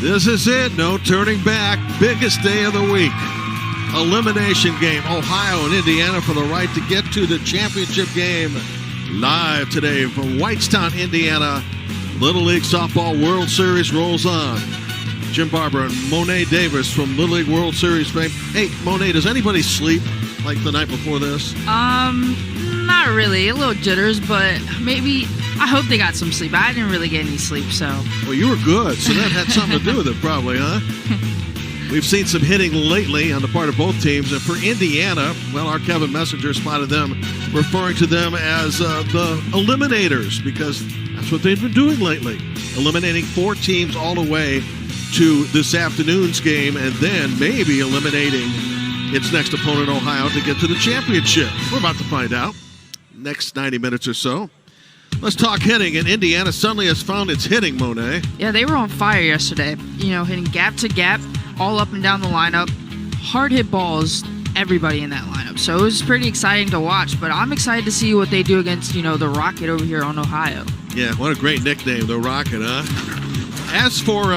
This is it. No turning back. Biggest day of the week. Elimination game. Ohio and Indiana for the right to get to the championship game. Live today from Whitestown, Indiana. Little League Softball World Series rolls on. Jim Barber and Monet Davis from Little League World Series fame. Hey, Monet, does anybody sleep like the night before this? Not really. A little jitters, but maybe. I hope they got some sleep. I didn't really get any sleep, so. Well, you were good, so that had something to do with it probably, huh? We've seen some hitting lately on the part of both teams. And for Indiana, well, our Kevin Messenger spotted them referring to them as the Eliminators, because that's what they've been doing lately. Eliminating 4 teams all the way to this afternoon's game, and then maybe eliminating its next opponent, Ohio, to get to the championship. We're about to find out. Next 90 minutes or so. Let's talk hitting, and Indiana suddenly has found its hitting, Monet. Yeah, they were on fire yesterday. You know, hitting gap to gap, all up and down the lineup. Hard hit balls, everybody in that lineup. So it was pretty exciting to watch, but I'm excited to see what they do against, the Rocket over here on Ohio. Yeah, what a great nickname, the Rocket, huh? As for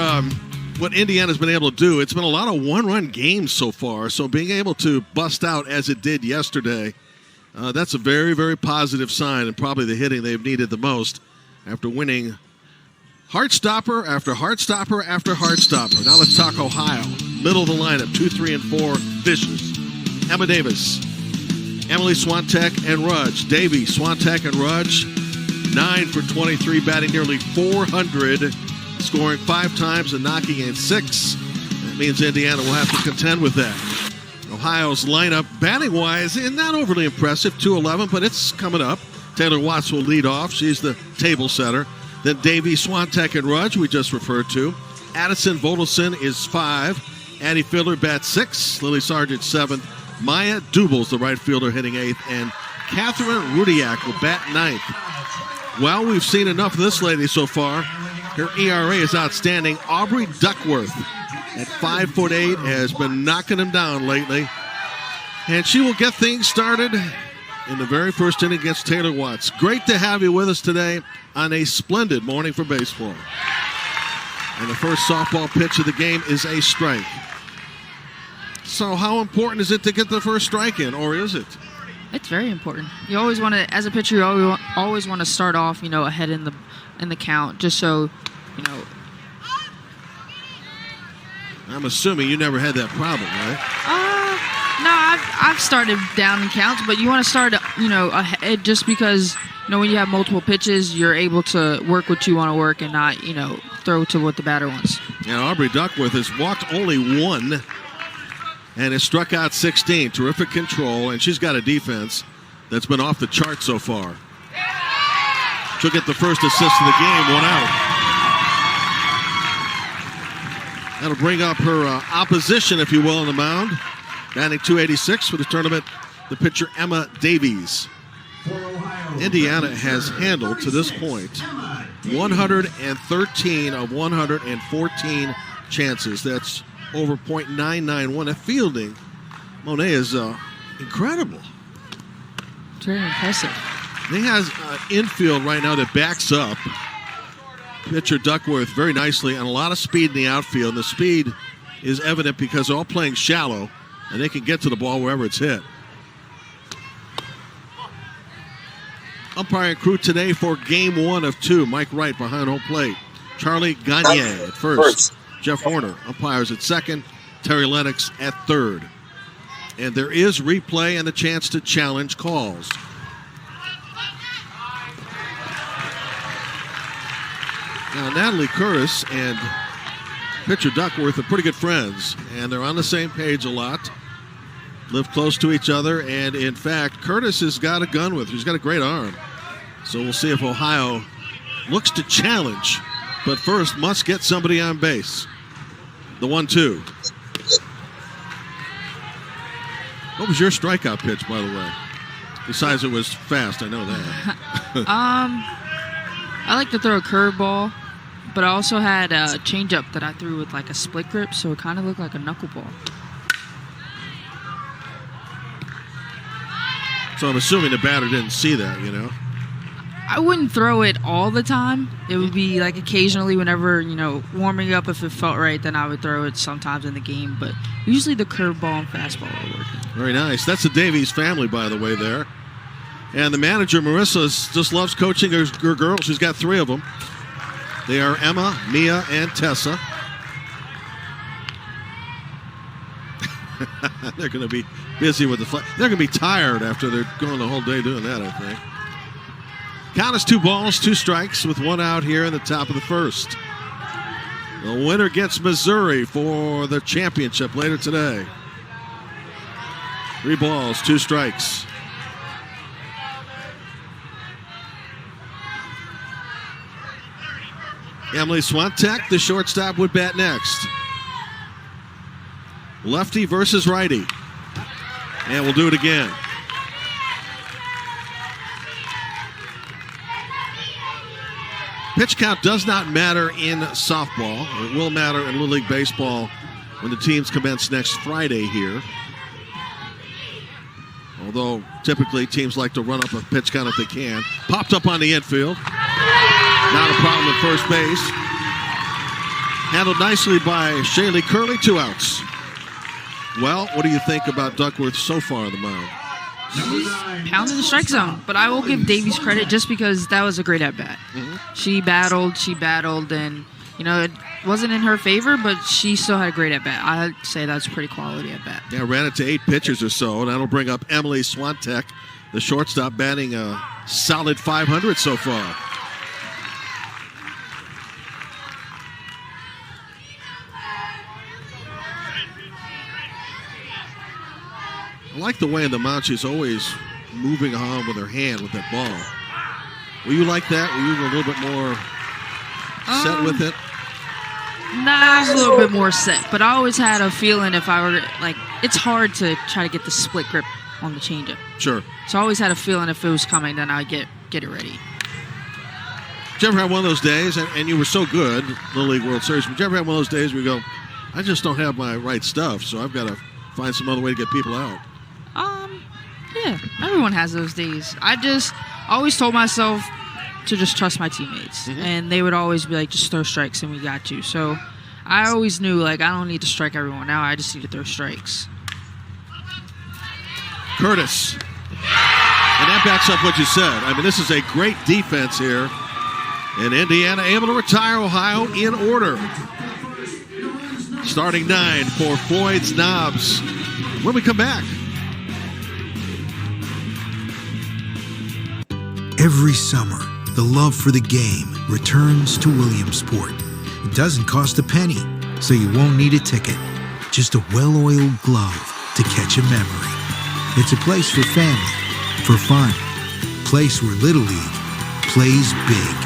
what Indiana's been able to do, it's been a lot of one-run games so far, so being able to bust out as it did yesterday, that's a very, very positive sign, and probably the hitting they've needed the most after winning Heartstopper after Heartstopper after Heartstopper. Now let's talk Ohio. Middle of the lineup, 2, 3, and 4, Vicious. Emma Davis, Emily Swantek, and Rudge. Davey, Swantek, and Rudge, 9 for 23, batting nearly 400, scoring 5 times and knocking in 6. That means Indiana will have to contend with that. Ohio's lineup, batting-wise, not overly impressive, 211, but it's coming up. Taylor Watts will lead off. She's the table setter. Then Davey, Swantek, and Rudge, we just referred to. Addison Vodelson is 5. Addie Fiddler bats 6. Lily Sargent 7th. Maya Dubles, the right fielder, hitting 8th. And Catherine Rudiak will bat 9th. Well, we've seen enough of this lady so far. Her ERA is outstanding. Aubrey Duckworth at 5'8", has been knocking him down lately. And she will get things started in the very first inning against Taylor Watts. Great to have you with us today on a splendid morning for baseball. And the first softball pitch of the game is a strike. So how important is it to get the first strike in, or is it? It's very important. You always want to, as a pitcher, you always want to start off, ahead in the count, just so, I'm assuming you never had that problem, right? No, I've started down in counts, but you want to start, ahead, just because, when you have multiple pitches, you're able to work what you want to work and not, throw to what the batter wants. Yeah, Aubrey Duckworth has walked only 1 and has struck out 16. Terrific control, and she's got a defense that's been off the chart so far. She'll get the first assist of the game, 1 out. That'll bring up her opposition, if you will, on the mound. Batting 286 for the tournament, the pitcher Emma Davies. Indiana has handled, to this point, 113 of 114 chances. That's over .991. That fielding, Monet, is incredible. It's very impressive. He has infield right now that backs up pitcher Duckworth very nicely, and a lot of speed in the outfield. And the speed is evident because they're all playing shallow, and they can get to the ball wherever it's hit. Umpiring crew today for game 1 of 2. Mike Wright behind home plate. Charlie Gagne at first. Jeff Horner umpires at second. Terry Lennox at third. And there is replay and a chance to challenge calls. Now, Natalie Curtis and pitcher Duckworth are pretty good friends, and they're on the same page a lot, live close to each other, and in fact, Curtis has got a gun with her. She's got a great arm. So we'll see if Ohio looks to challenge, but first must get somebody on base. The 1-2. What was your strikeout pitch, by the way? Besides it was fast, I know that. I like to throw a curveball, but I also had a changeup that I threw with like a split grip, so it kind of looked like a knuckleball. So I'm assuming the batter didn't see that, I wouldn't throw it all the time. It would be like occasionally whenever, warming up, if it felt right, then I would throw it sometimes in the game. But usually the curveball and fastball are working. Very nice. That's the Davies family, by the way, there. And the manager, Marissa, just loves coaching her girls. She's got 3 of them. They are Emma, Mia, and Tessa. They're going to be busy with the flag. They're going to be tired after they're going the whole day doing that, I think. Count is 2 balls, 2 strikes with 1 out here in the top of the first. The winner gets Missouri for the championship later today. 3 balls, 2 strikes. Emily Swantek, the shortstop, would bat next. Lefty versus righty. And we'll do it again. Pitch count does not matter in softball. It will matter in Little League Baseball when the teams commence next Friday here. Although typically teams like to run up a pitch count if they can. Popped up on the infield. Not a problem at first base. Handled nicely by Shaylee Curley, 2 outs. Well, what do you think about Duckworth so far on the mound? She's pounding the strike zone, but I will give Davies credit just because that was a great at-bat. She battled, and, it wasn't in her favor, but she still had a great at-bat. I'd say that's pretty quality at-bat. Yeah, ran it to 8 pitches or so, and that'll bring up Emily Swantek, the shortstop, batting a solid .500 so far. I like the way in the mound she's always moving on with her hand with that ball. Were you like that? Were you a little bit more set with it? Nah, I was a little bit more set, but I always had a feeling if I were, it's hard to try to get the split grip on the changeup. Sure. So I always had a feeling if it was coming, then I'd get it ready. Did you ever have one of those days, and you were so good, Little League World Series, but did you ever have one of those days where you go, I just don't have my right stuff, so I've got to find some other way to get people out? Yeah, everyone has those days. I just always told myself to just trust my teammates. And they would always be like, just throw strikes and we got to. So I always knew, I don't need to strike everyone out. I just need to throw strikes. Curtis. And that backs up what you said. I mean, this is a great defense here. And Indiana able to retire Ohio in order. Starting 9 for Floyd's Knobs. When we come back. Every summer, the love for the game returns to Williamsport. It doesn't cost a penny, so you won't need a ticket. Just a well-oiled glove to catch a memory. It's a place for family, for fun. Place where Little League plays big.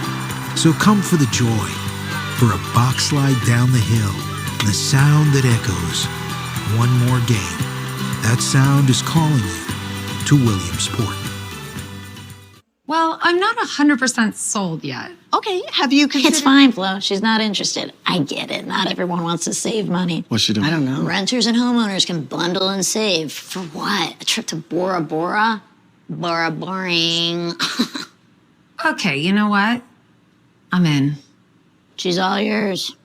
So come for the joy, for a box slide down the hill, the sound that echoes. One more game. That sound is calling you to Williamsport. Well, I'm not 100% sold yet. Okay, have you considered... It's fine, Flo. She's not interested. I get it. Not everyone wants to save money. What's she doing? I don't know. Renters and homeowners can bundle and save. For what? A trip to Bora Bora? Bora boring. Okay, you know what? I'm in. She's all yours.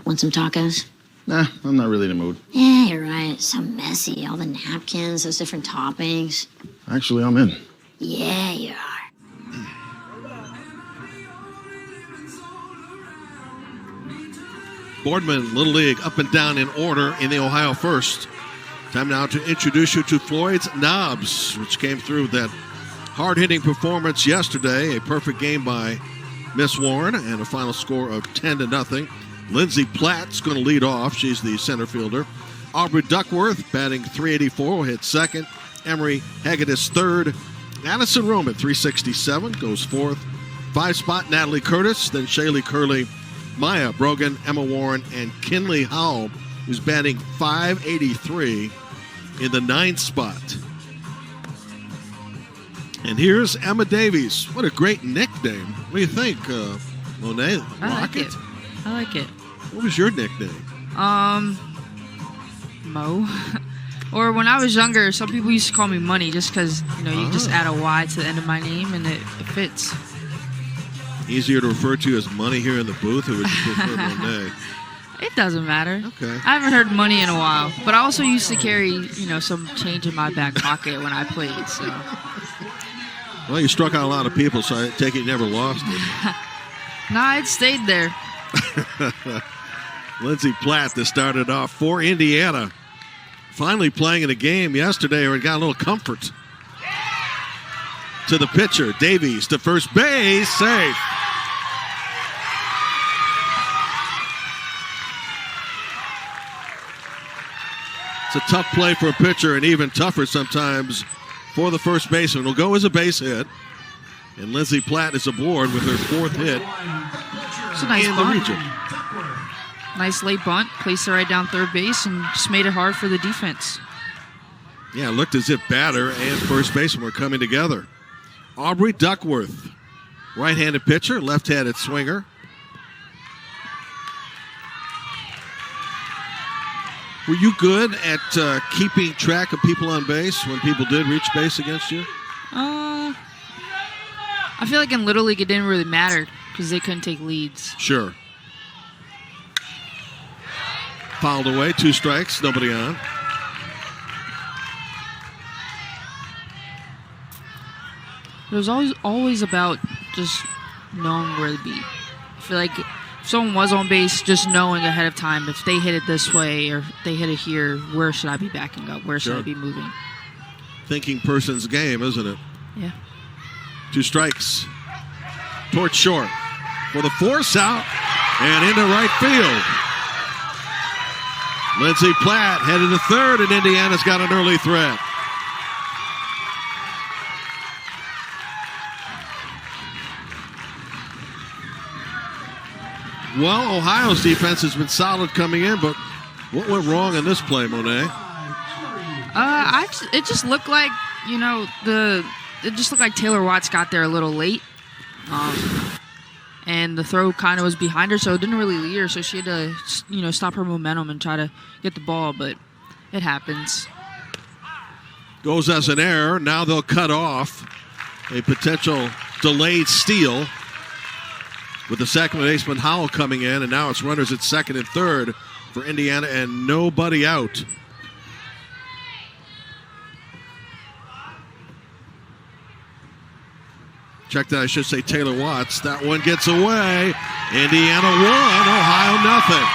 Want some tacos? Nah, I'm not really in the mood. Yeah, you're right. It's so messy. All the napkins, those different toppings. Actually, I'm in. Yeah, you are. Boardman, Little League, up and down in order in the Ohio first. Time now to introduce you to Floyd's Knobs, which came through that hard-hitting performance yesterday. A perfect game by Miss Warren and a final score of 10-0. Lindsay Platt's going to lead off. She's the center fielder. Aubrey Duckworth batting .384 will hit second. Emery Hagedis third. Addison Roman, .367, goes fourth. 5-spot Natalie Curtis, then Shaylee Curley, Maya Brogan, Emma Warren, and Kinley Howell, who's batting .583 in the 9th spot. And here's Emma Davies. What a great nickname. What do you think, Monet? Rocket? I like it. What was your nickname? Mo. Or when I was younger, some people used to call me Money just because, you just add a Y to the end of my name and it fits. Easier to refer to as money here in the booth, or would you prefer Monet? It doesn't matter. Okay. I haven't heard money in a while, but I also used to carry, some change in my back pocket when I played. So Well, you struck out a lot of people, so I take it you never lost it. nah, it stayed there. Lindsey Platt that started off for Indiana. Finally playing in a game yesterday where he got a little comfort. To the pitcher, Davies to first base, safe. It's a tough play for a pitcher and even tougher sometimes for the first baseman. Will go as a base hit. And Lindsey Platt is aboard with her 4th hit It's a nice in the bunt. region. Nice late bunt. Placed it right down third base and just made it hard for the defense. Yeah, it looked as if batter and first baseman were coming together. Aubrey Duckworth, right-handed pitcher, left-handed swinger. Were you good at keeping track of people on base when people did reach base against you? I feel like in Little League it didn't really matter because they couldn't take leads. Sure. Fouled away, 2 strikes, nobody on. It was always about just knowing where to be. I feel like if someone was on base, just knowing ahead of time if they hit it this way or if they hit it here, where should I be backing up? Where should Sure. I be moving? Thinking person's game, isn't it? Yeah. 2 strikes. Towards short for the force out and into right field. Lindsey Platt headed to third, and Indiana's got an early threat. Well, Ohio's defense has been solid coming in, but what went wrong in this play, Monet? It just looked like it just looked like Taylor Watts got there a little late, and the throw kind of was behind her, so it didn't really lead her. So she had to stop her momentum and try to get the ball, but it happens. Goes as an error. Now they'll cut off a potential delayed steal with the second baseman Howell coming in, and now it's runners at second and third for Indiana and nobody out. Check that, I should say Taylor Watts. That one gets away. Indiana 1, Ohio nothing.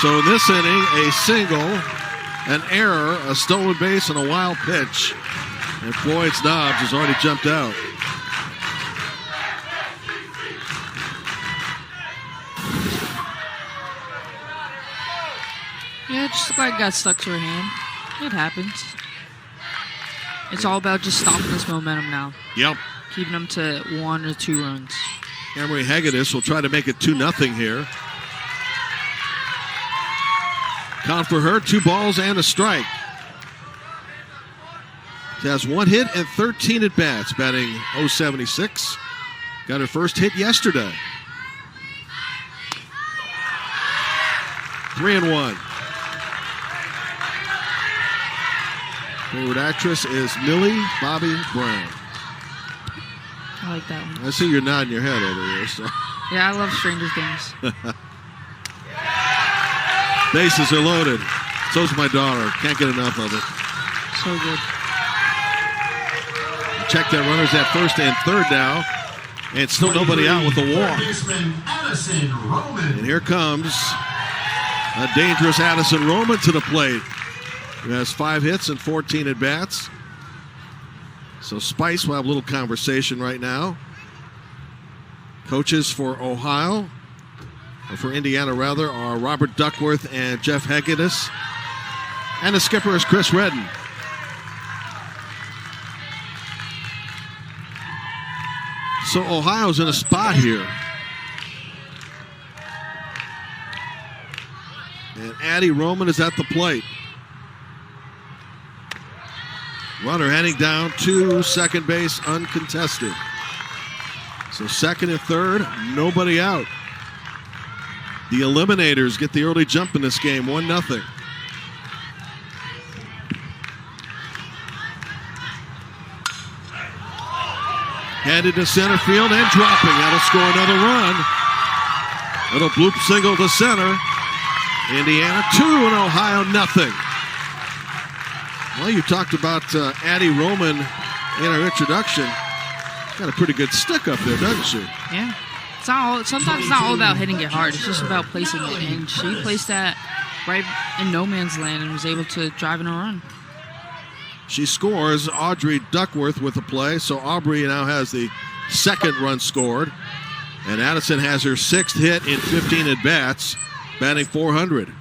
So in this inning, a single, an error, a stolen base, and a wild pitch. And Floyd Dobbs has already jumped out. Yeah, it just looked like it got stuck to her hand. It happens. It's all about just stopping this momentum now. Yep. Keeping them to 1 or 2 runs. Emery Hegedus will try to make it 2-0 here. Count for her, 2 balls and a strike. She has 1 hit and 13 at-bats, batting .076. Got her first hit yesterday. 3-1. Favorite actress is Millie Bobby Brown. I like that one. I see you're nodding your head over here. So. Yeah, I love Stranger Things. Bases are loaded. So's my daughter. Can't get enough of it. So good. Check their runners at first and third now. And still nobody out with the walk. And here comes a dangerous Addison Roman to the plate. Who has 5 hits and 14 at-bats. So Spice will have a little conversation right now. Coaches for Ohio, or for Indiana rather, are Robert Duckworth and Jeff Hegedus. And the skipper is Chris Redden. So Ohio's in a spot here. And Addie Roman is at the plate. Runner heading down to second base, uncontested. So second and third, nobody out. The Eliminators get the early jump in this game, 1-0. Headed to center field and dropping. That'll score another run. Little bloop single to center. Indiana 2 and Ohio nothing. Well, you talked about Addie Roman in our introduction. Got a pretty good stick up there, doesn't she? Yeah. Sometimes it's not all about hitting it hard. It's just about placing it. And she placed that right in no man's land and was able to drive in a run. She scores. Audrey Duckworth with the play. So Aubrey now has the second run scored. And Addison has her 6th hit in 15 at-bats, batting .400.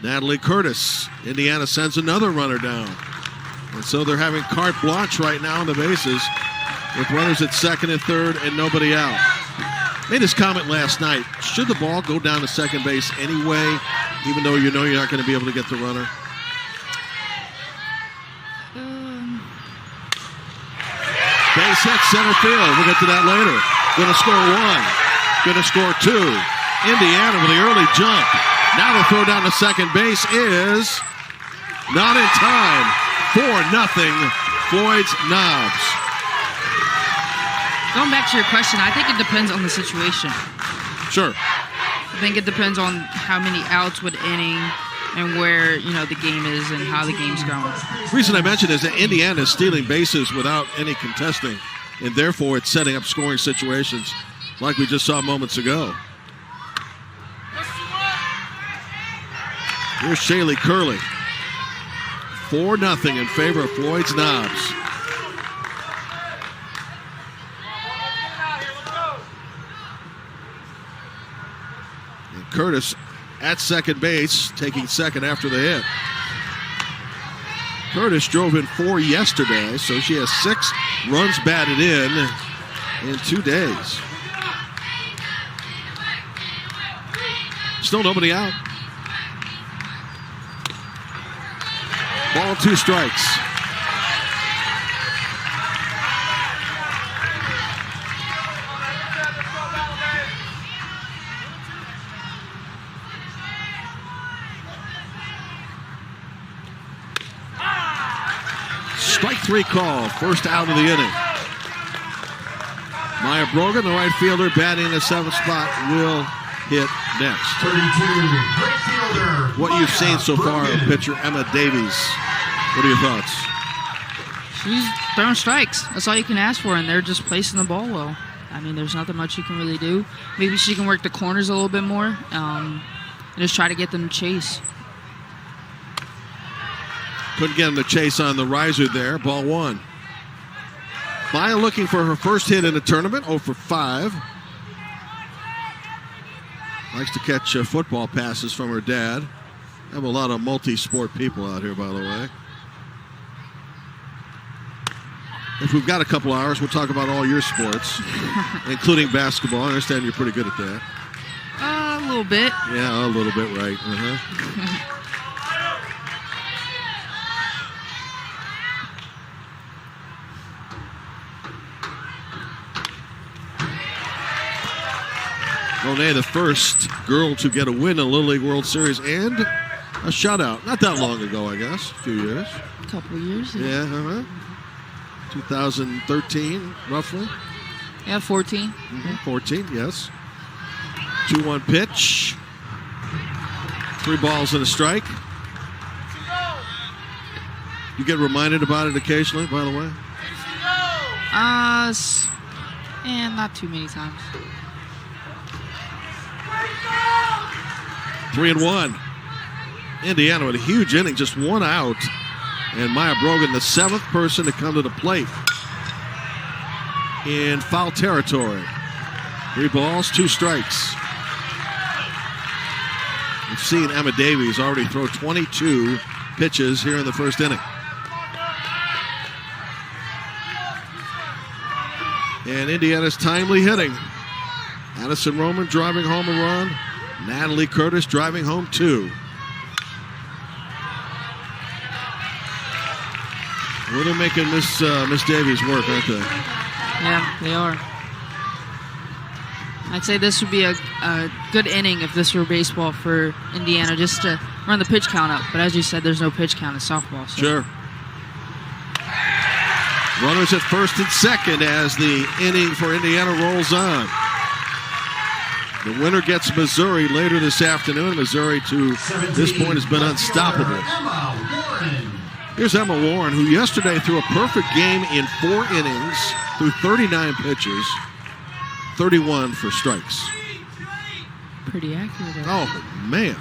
Natalie Curtis. Indiana sends another runner down. And so they're having carte blanche right now on the bases with runners at second and third and nobody out. Made this comment last night. Should the ball go down to second base anyway, even though you know you're not going to be able to get the runner? Base hit center field. We'll get to that later. Going to score 1. Going to score 2. Indiana with the early jump. Now the throw down to second base is not in time. 4-0 Floyd's Knobs. Going back to your question, I think it depends on the situation. Sure. I think it depends on how many outs would inning and where, the game is and how the game's going. The reason I mentioned is that Indiana is stealing bases without any contesting, and therefore it's setting up scoring situations like we just saw moments ago. Here's Shaylee Curley. 4-0 in favor of Floyd's Knobs. And Curtis at second base, taking second after the hit. Curtis drove in 4 yesterday, so she has 6 runs batted in 2 days. Still nobody out. Ball 2 strikes. Strike 3 call, first out of the inning. Maya Brogan, the right fielder, batting in the 7th spot, will hit next. 32, right fielder. What you've seen so far of pitcher Emma Davies, what are your thoughts? She's throwing strikes. That's all you can ask for, and they're just placing the ball well. I mean, there's nothing much you can really do. Maybe she can work the corners a little bit more and just try to get them to chase. Couldn't get him to chase on the riser there. Ball 1. Maya looking for her first hit in the tournament. 0 for 5. Likes to catch football passes from her dad. Have a lot of multi-sport people out here, by the way. If we've got a couple hours, we'll talk about all your sports, including basketball. I understand you're pretty good at that. A little bit. Yeah, a little bit, right. Uh-huh. Monet, the first girl to get a win in the Little League World Series and a shutout. Not that long ago, I guess. A few years. A couple of years. Yeah, uh-huh. 2013, roughly. Yeah, 14. 14, yes. 2-1 pitch. 3 balls and a strike. You get reminded about it occasionally, by the way? Not too many times. 3-1. Indiana with a huge inning, just 1 out. And Maya Brogan, the 7th person to come to the plate in foul territory. 3 balls, 2 strikes. We've seen Emma Davies already throw 22 pitches here in the first inning. And Indiana's timely hitting. Addison Roman driving home a run. Natalie Curtis driving home 2. Well, they're making Miss Davies work, aren't they? Yeah, they are. I'd say this would be a good inning if this were baseball for Indiana, just to run the pitch count up. But as you said, there's no pitch count in softball. So. Sure. Runners at first and second as the inning for Indiana rolls on. The winner gets Missouri later this afternoon. Missouri, to this point, has been unstoppable. Emma Warren. Here's Emma Warren, who yesterday threw a perfect game in 4 innings, threw 39 pitches, 31 for strikes. Pretty accurate. Oh, man.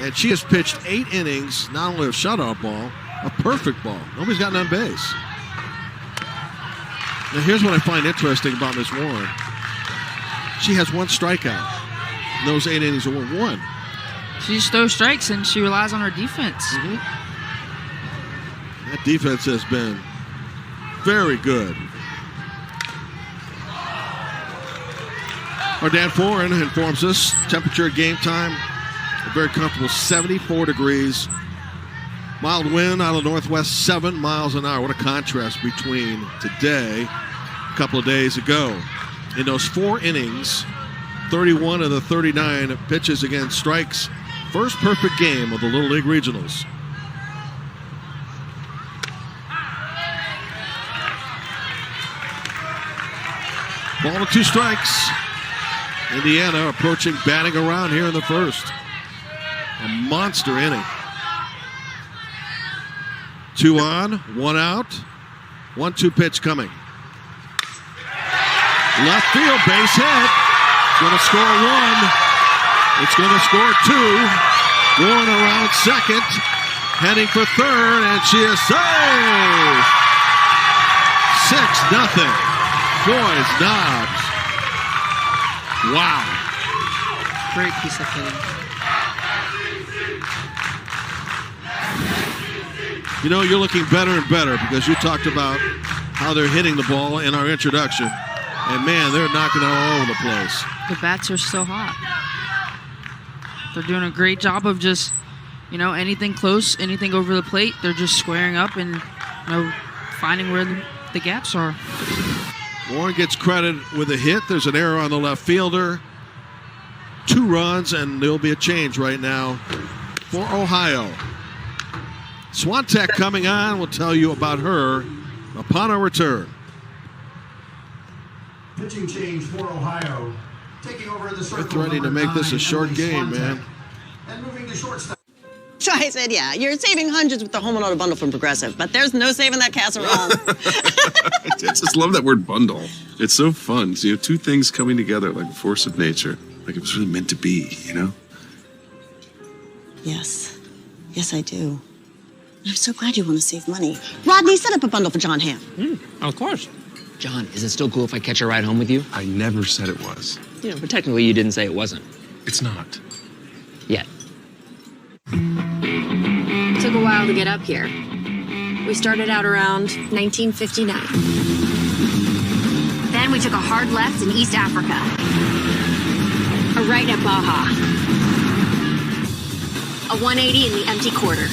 And she has pitched 8 innings, not only a shutout ball, a perfect ball. Nobody's gotten on base. Now, here's what I find interesting about Miss Warren. She has 1 strikeout. Those 8 innings are 1. She just throws strikes and she relies on her defense. That defense has been very good. Our Dan Foran informs us temperature at game time, a very comfortable 74 degrees. Mild wind out of the northwest, 7 miles an hour. What a contrast between today, a couple of days ago. In those 4 innings, 31 of the 39 pitches against strikes. First perfect game of the Little League Regionals. Ball to 2 strikes. Indiana approaching batting around here in the first. A monster inning. 2 on, 1 out. 1-2 pitch coming. Left field, base hit. It's going to score 1. It's going to score 2. Warren around second. Heading for third, and she is saved. 6-0. Boys Knobs. Wow. Great piece of hitting. You know, you're looking better and better because you talked about how they're hitting the ball in our introduction. And, man, they're knocking it all over the place. The bats are so hot. They're doing a great job of just, anything close, anything over the plate. They're just squaring up and, finding where the gaps are. Warren gets credit with a hit. There's an error on the left fielder. 2 runs, and there'll be a change right now for Ohio. Swantek coming on. We'll tell you about her upon our return. Pitching change for Ohio. Taking over the circle. They're threatening to make this a short game, man. And moving to shortstop. So I said, yeah, you're saving hundreds with the home and auto bundle from Progressive, but there's no saving that casserole. I just love that word bundle. It's so fun. So, 2 things coming together like a force of nature. Like it was really meant to be, Yes. Yes, I do. I'm so glad you want to save money. Rodney, set up a bundle for John Hamm. Of course. John, is it still cool if I catch a ride home with you? I never said it was. But technically you didn't say it wasn't. It's not. Yet. Took a while to get up here. We started out around 1959. Then we took a hard left in East Africa. A right at Baja. A 180 in the empty quarter.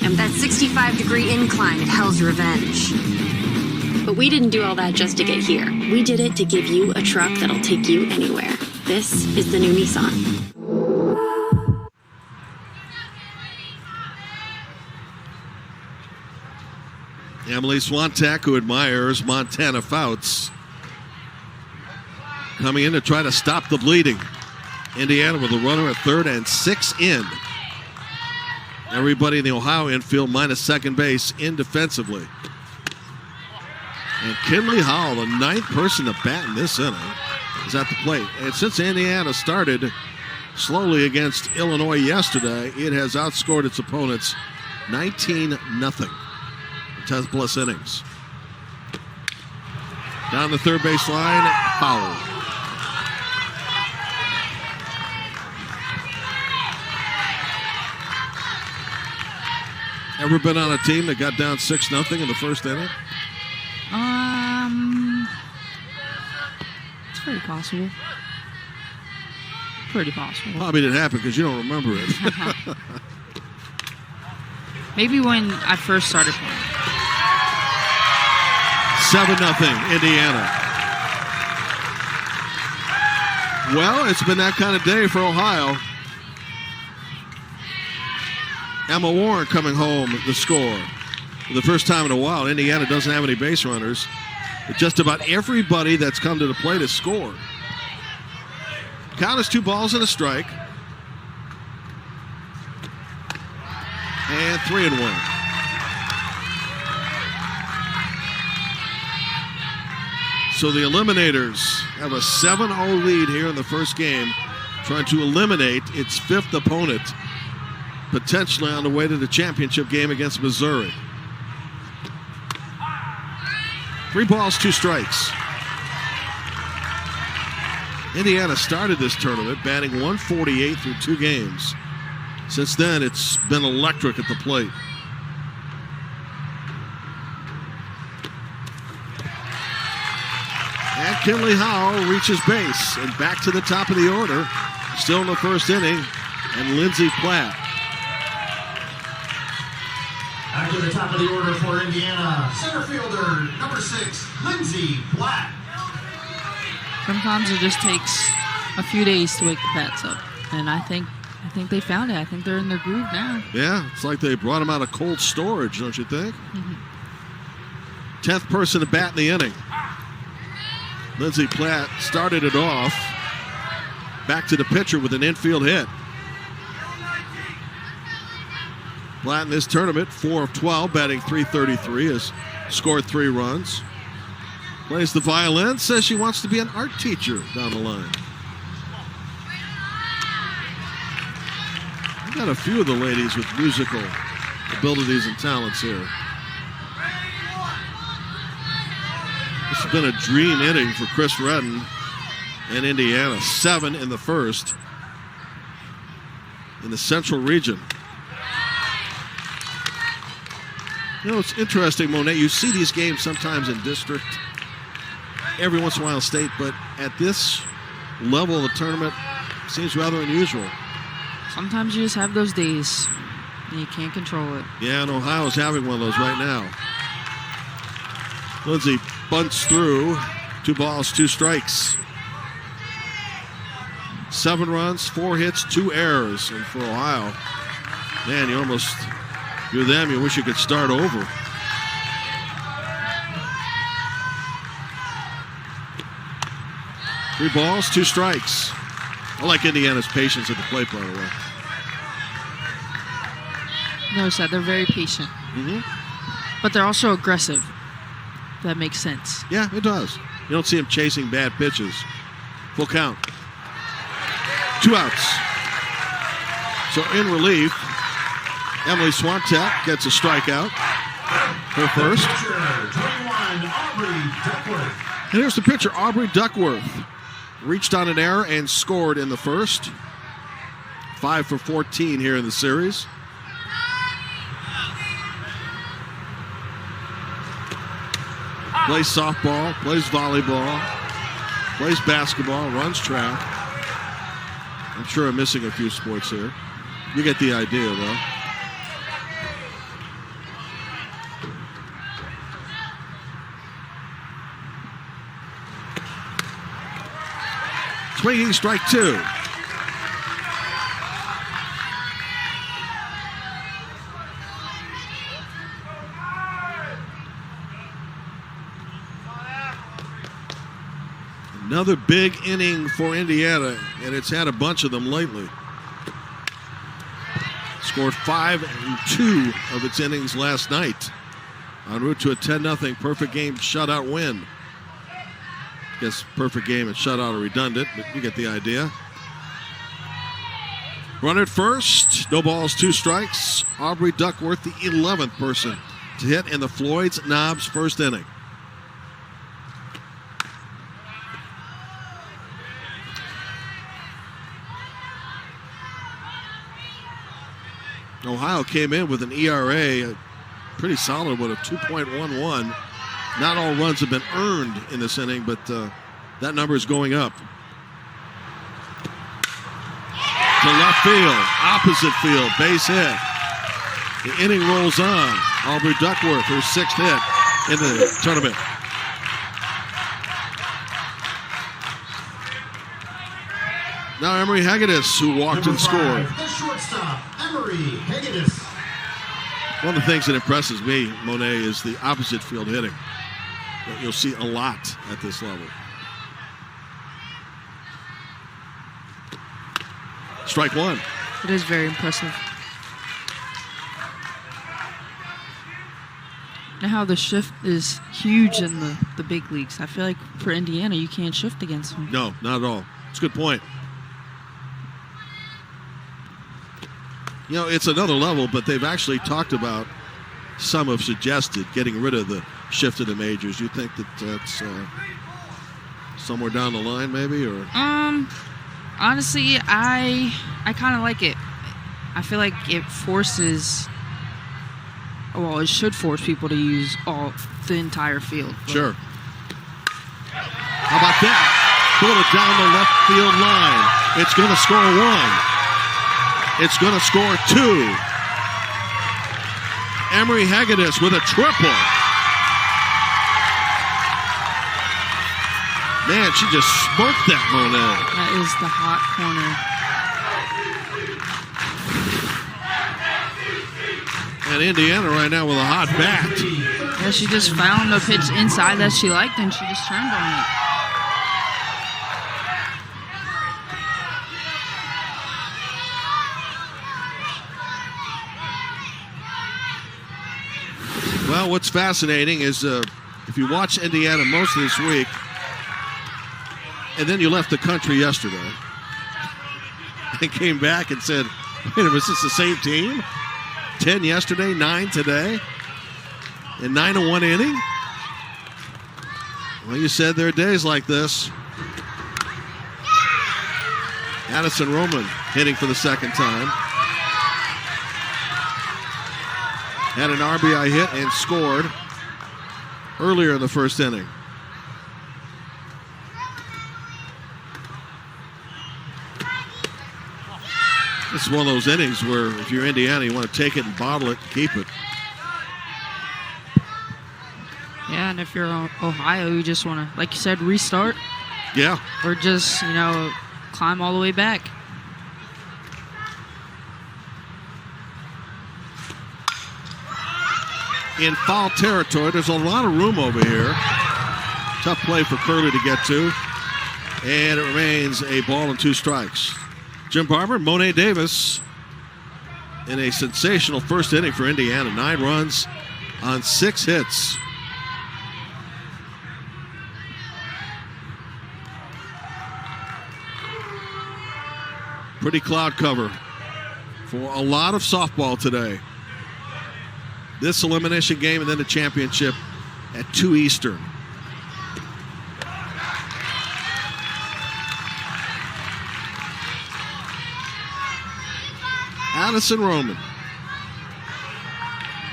And that 65-degree incline at Hell's Revenge. But we didn't do all that just to get here. We did it to give you a truck that'll take you anywhere. This is the new Nissan. Emily Swantek, who admires Montana Fouts, coming in to try to stop the bleeding. Indiana with a runner at third and 6 in. Everybody in the Ohio infield minus second base in defensively. And Kinley Howell, the 9th person to bat in this inning, is at the plate. And since Indiana started slowly against Illinois yesterday, it has outscored its opponents 19-0. 10 plus innings. Down the third base line, foul. Ever been on a team that got down 6-0 in the first inning? It's very possible. Pretty possible. Probably didn't happen because you don't remember it. Maybe when I first started playing. 7-0 Indiana. Well, it's been that kind of day for Ohio. Emma Warren coming home the score. For the first time in a while, Indiana doesn't have any base runners. But just about everybody that's come to the plate has scored. Count is 2 balls and a strike. And 3-1. So the Eliminators have a 7-0 lead here in the first game, trying to eliminate its 5th opponent, potentially on the way to the championship game against Missouri. 3 balls, 2 strikes. Indiana started this tournament batting .148 through 2 games. Since then, it's been electric at the plate. And Kinley Howell reaches base and back to the top of the order. Still in the first inning, and Lindsey Platt. Back to the top of the order for Indiana, center fielder, number 6, Lindsey Platt. Sometimes it just takes a few days to wake the Pats up, and I think they found it. I think they're in their groove now. Yeah, it's like they brought him out of cold storage, don't you think? 10th person to bat in the inning. Lindsey Platt started it off. Back to the pitcher with an infield hit. Platt in this tournament, 4 of 12, batting .333, has scored 3 runs. Plays the violin, says she wants to be an art teacher down the line. We've got a few of the ladies with musical abilities and talents here. This has been a dream inning for Chris Redden and Indiana. 7 in the first in the Central region. You know, it's interesting, Monet. You see these games sometimes in district, every once in a while in state, but at this level of the tournament, it seems rather unusual. Sometimes you just have those days, and you can't control it. Yeah, and Ohio's having one of those right now. Lindsey bunts through. 2 balls, 2 strikes. 7 runs, 4 hits, 2 errors. And for Ohio, man, you're them, you wish you could start over. Three balls, 2 strikes. I like Indiana's patience at the plate, by the way. Notice that they're very patient. But they're also aggressive. That makes sense. Yeah, it does. You don't see him chasing bad pitches. Full count. 2 outs. So in relief, Emily Swantek gets a strikeout. Her first. And here's the pitcher, Aubrey Duckworth. Reached on an error and scored in the first. 5 for 14 here in the series. Plays softball, plays volleyball, plays basketball, runs track. I'm sure I'm missing a few sports here. You get the idea, though. Swinging strike 2. Another big inning for Indiana, and it's had a bunch of them lately. Scored 5 in 2 of its innings last night. En route to a 10-0 perfect game shutout win. Guess perfect game and shutout are redundant, but you get the idea. Runner at first, no balls, 2 strikes. Aubrey Duckworth, the 11th person to hit in the Floyd's Knobs first inning. Ohio came in with an ERA, pretty solid one of 2.11. Not all runs have been earned in this inning, but that number is going up. To left field, opposite field, base hit. The inning rolls on. Aubrey Duckworth, her 6th hit in the tournament. Now Emery Hagedis, who walked and scored. The shortstop, Emery Hagedis. One of the things that impresses me, Monet, is the opposite field hitting that you'll see a lot at this level. Strike one. It is very impressive. Now how the shift is huge in the big leagues. I feel like for Indiana, you can't shift against them. No, not at all. It's a good point. You know, it's another level, but they've actually talked about, some have suggested getting rid of the shift in the majors. You think that that's somewhere down the line, maybe, or? Honestly, I kind of like it. I feel like it forces. Well, it should force people to use the entire field. Sure. How about that? Pull it down the left field line. It's going to score one. It's going to score two. Emery Hagedis with a triple. Man, she just smoked that Monet. That is the hot corner. And Indiana right now with a hot bat. Yeah, she just found the pitch inside that she liked, and she just turned on it. Well, what's fascinating is if you watch Indiana most of this week, and then you left the country yesterday, and came back and said, wait a minute, is this the same team? 10 yesterday, 9 today, and 9 in one inning? Well, you said there are days like this. Addison Roman hitting for the second time. Had an RBI hit and scored earlier in the first inning. This is one of those innings where if you're Indiana, you want to take it and bottle it and keep it. Yeah, and if you're Ohio, you just want to, like you said, restart. Yeah. Or just, climb all the way back. In foul territory, there's a lot of room over here. Tough play for Curley to get to. And it remains a ball and 2 strikes. Jim Barber, Monet Davis in a sensational first inning for Indiana. 9 runs on 6 hits. Pretty cloud cover for a lot of softball today. This elimination game and then the championship at 2 Eastern. Addison Roman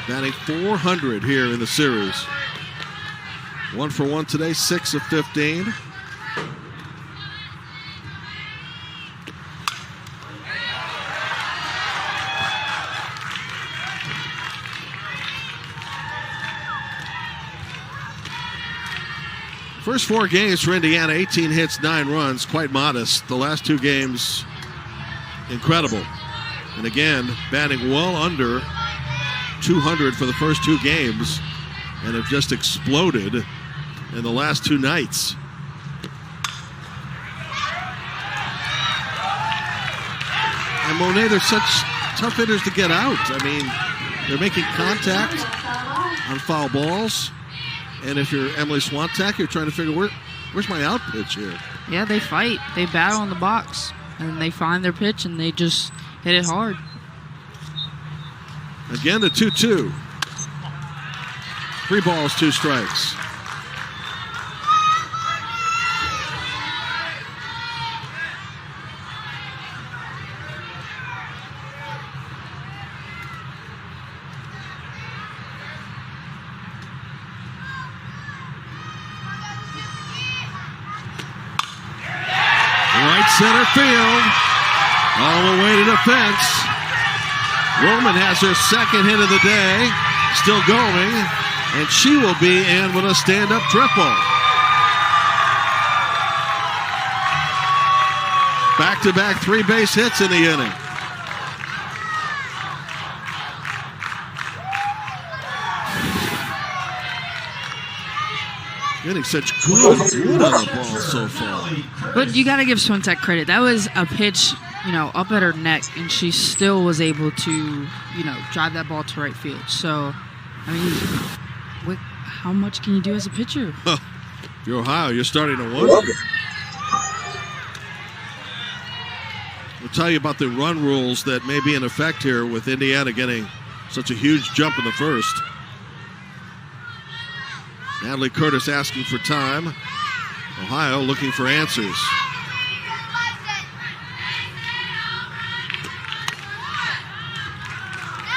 batting .400 here in the series. 1 for 1 today, 6 of 15. First 4 games for Indiana, 18 hits, 9 runs, quite modest. The last 2 games, incredible. And again, batting well under .200 for the first 2 games and have just exploded in the last 2 nights. And Monet, they're such tough hitters to get out. I mean, they're making contact on foul balls. And if you're Emily Swantek, you're trying to figure where's my out pitch here? Yeah, they fight. They battle in the box. And they find their pitch and they just hit it hard. Again, the 2-2. 3 balls, 2 strikes. Right center field, all the way to the fence. Roman has her second hit of the day, still going, and she will be in with a stand-up triple. Back-to-back 3 base hits in the inning. Getting such good wood on the ball so far. But you got to give Swintek credit. That was a pitch, up at her neck, and she still was able to, drive that ball to right field. So, I mean, how much can you do as a pitcher? If you're Ohio, you're starting to wonder. We'll tell you about the run rules that may be in effect here with Indiana getting such a huge jump in the first. Natalie Curtis asking for time. Ohio looking for answers.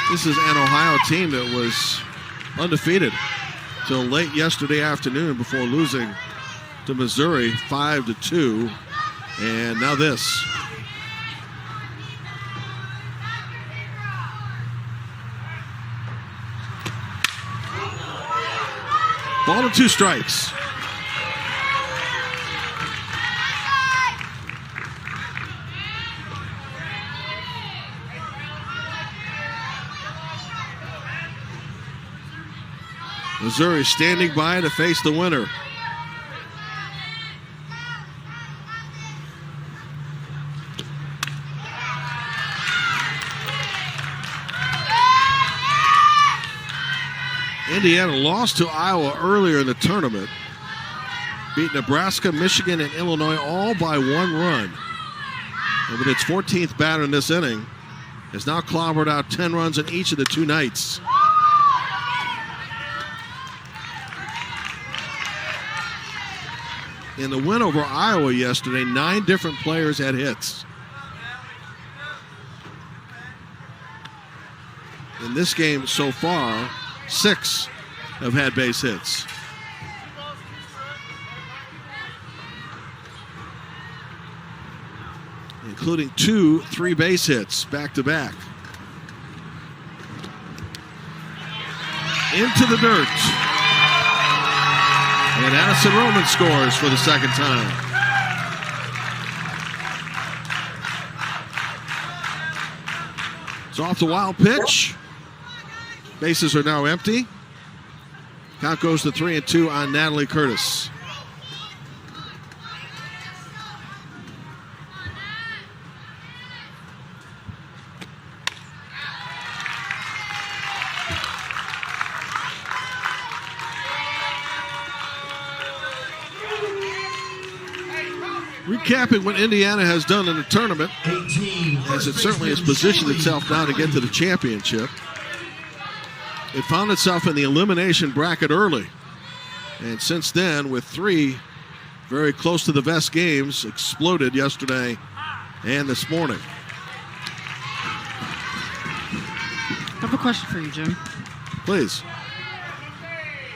This is an Ohio team that was undefeated till late yesterday afternoon before losing to Missouri 5-2. And now this. Ball and 2 strikes. Missouri standing by to face the winner. Indiana lost to Iowa earlier in the tournament. Beat Nebraska, Michigan, and Illinois all by 1 run. And with its 14th batter in this inning, has now clobbered out 10 runs in each of the 2 nights. In the win over Iowa yesterday, 9 different players had hits. In this game so far, 6 have had base hits. Including 2 3-base hits back-to-back. Into the dirt. And Addison Roman scores for the second time. It's off the wild pitch. Bases are now empty. Count goes to 3-2 on Natalie Curtis. Recapping what Indiana has done in the tournament, as it certainly has positioned itself now to get to the championship. It found itself in the elimination bracket early. And since then, with 3 very close to the vest games, exploded yesterday and this morning. I have a question for you, Jim. Please.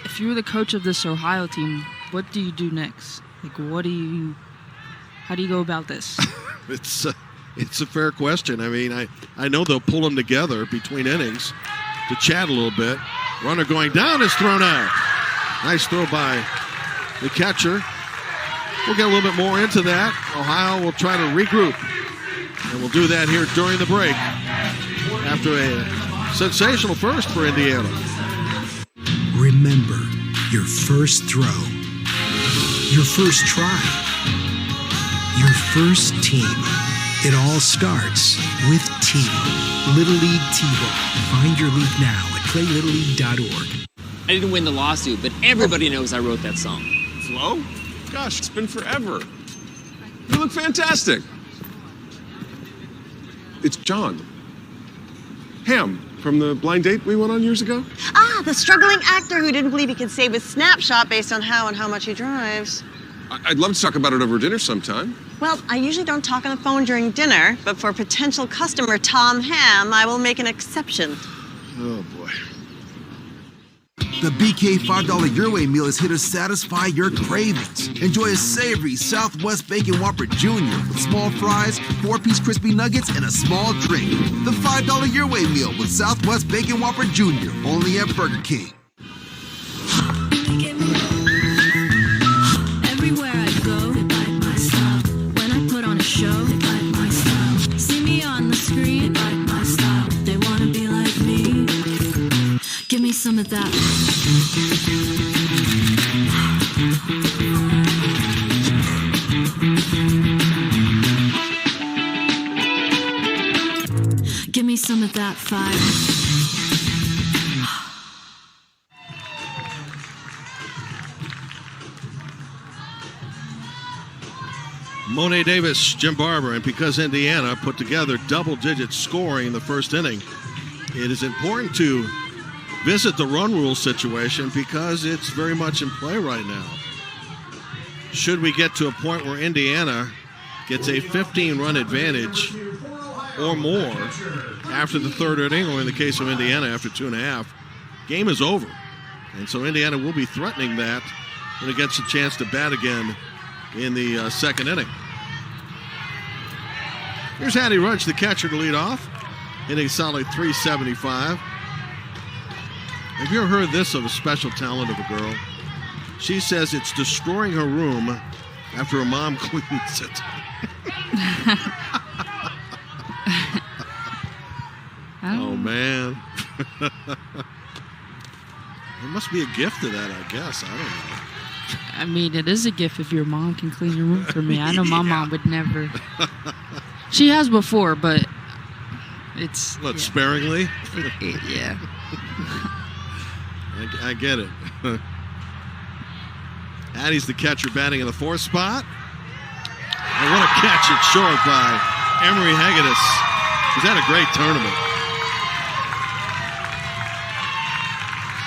If you were the coach of this Ohio team, what do you do next? How do you go about this? It's a fair question. I mean, I know they'll pull them together between innings to chat a little bit. Runner going down is thrown out. Nice throw by the catcher. We'll get a little bit more into that. Ohio will try to regroup. And we'll do that here during the break after a sensational first for Indiana. Remember your first throw, your first try, your first team. It all starts with T. Little League T-Ball. Find your league now at playlittleleague.org. I didn't win the lawsuit, but everybody knows I wrote that song. Flo? Gosh, it's been forever. You look fantastic. It's John. Ham from the blind date we went on years ago. Ah, the struggling actor who didn't believe he could save his snapshot based on how and how much he drives. I'd love to talk about it over dinner sometime. Well, I usually don't talk on the phone during dinner, but for potential customer Tom Ham, I will make an exception. Oh, boy. The BK $5 Your Way meal is here to satisfy your cravings. Enjoy a savory Southwest Bacon Whopper Jr. with small fries, 4-piece crispy nuggets, and a small drink. The $5 Your Way meal with Southwest Bacon Whopper Jr. only at Burger King. Everywhere I go, they like my style. When I put on a show, they like my style. See me on the screen, they like my style. They wanna be like me. Give me some of that. that fire. Monet Davis, Jim Barber, and because Indiana put together double-digit scoring in the first inning, it is important to visit the run rule situation because it's very much in play right now. Should we get to a point where Indiana gets a 15-run advantage or more after the third inning, or in the case of Indiana, after 2.5, game is over. And so Indiana will be threatening that when it gets a chance to bat again in the second inning. Here's Addie Rudge, the catcher, to lead off, hitting solid .375. Have you ever heard this of a special talent of a girl? She says it's destroying her room after her mom cleans it. Oh, man. There must be a gift to that, I guess. I don't know. I mean, it is a gift if your mom can clean your room for me. I know my mom would never. She has before, but it's... What, sparingly? Yeah. I get it. Addie's the catcher batting in the fourth spot. And what a catch at short by Emery Hagedis. He's had a great tournament.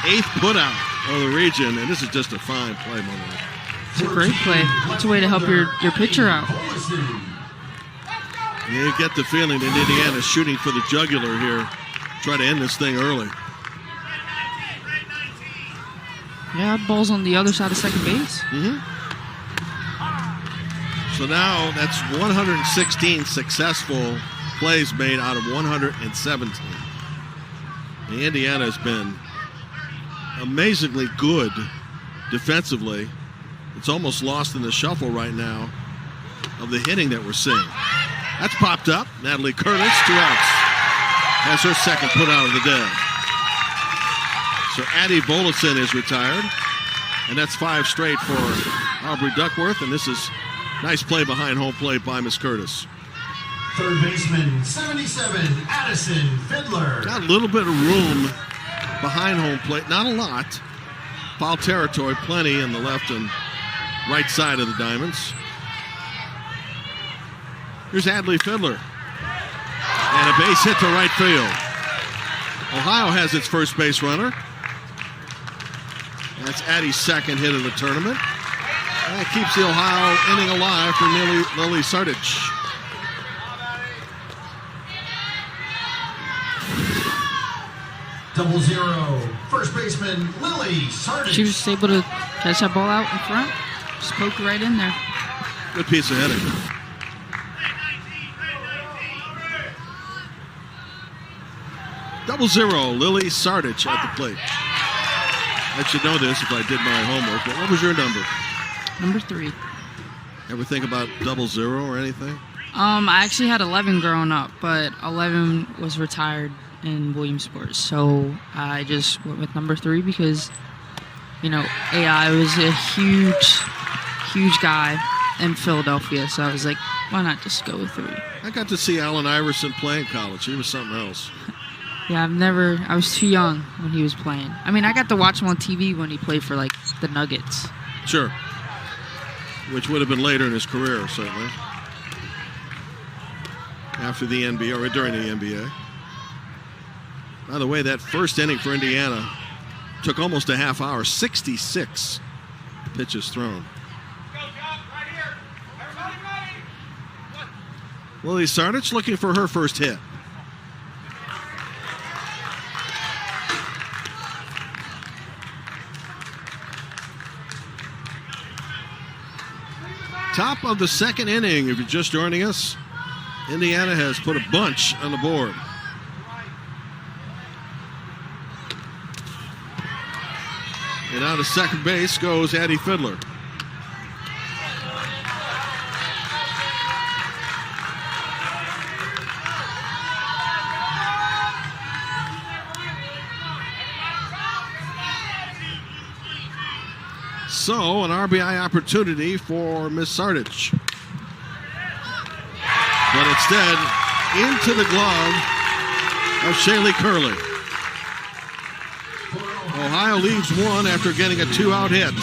8th putout of the region, and this is just a fine play, Monet. It's a great play. It's a way to help your pitcher out. And you get the feeling that Indiana's shooting for the jugular here. Try to end this thing early. Yeah, ball's on the other side of second base. Mm-hmm. So now that's 116 successful plays made out of 117. And Indiana has been amazingly good defensively. It's almost lost in the shuffle right now of the hitting that we're seeing. That's popped up. Natalie Curtis, 2 outs. Has her second put out of the day. So Addie Bolison is retired. And that's 5 straight for Aubrey Duckworth. And this is nice play behind home plate by Miss Curtis. Third baseman, 77, Addison Fiddler. Got a little bit of room behind home plate. Not a lot. Foul territory, plenty in the left and right side of the diamonds. Here's Adley Fiddler. And a base hit to right field. Ohio has its first base runner. That's Addie's second hit of the tournament. That keeps the Ohio inning alive for Lily Sardich. .0. First baseman, Lily Sardich. She was able to catch that ball out in front. Just poke right in there. Good piece of hitting. .0, Lily Sardich at the plate. I should know this if I did my homework, but what was your number? Number 3. Ever think about .0 or anything? I actually had 11 growing up, but 11 was retired in Williamsport, so I just went with number 3 because, you know, AI was a huge guy in Philadelphia, so I was like, why not just go with 3? I got to see Allen Iverson play in college. He was something else. Yeah, I was too young when he was playing. I mean, I got to watch him on TV when he played for, like, the Nuggets. Sure. Which would have been later in his career, certainly. After the NBA, or during the NBA. By the way, that first inning for Indiana took almost a half hour, 66 pitches thrown. Lily Sardich looking for her first hit. Top of the second inning, if you're just joining us, Indiana has put a bunch on the board. And out of second base goes Addie Fiddler. So, an RBI opportunity for Miss Sardich. But instead, into the glove of Shaylee Curley. Ohio leaves one after getting a 2-out hit.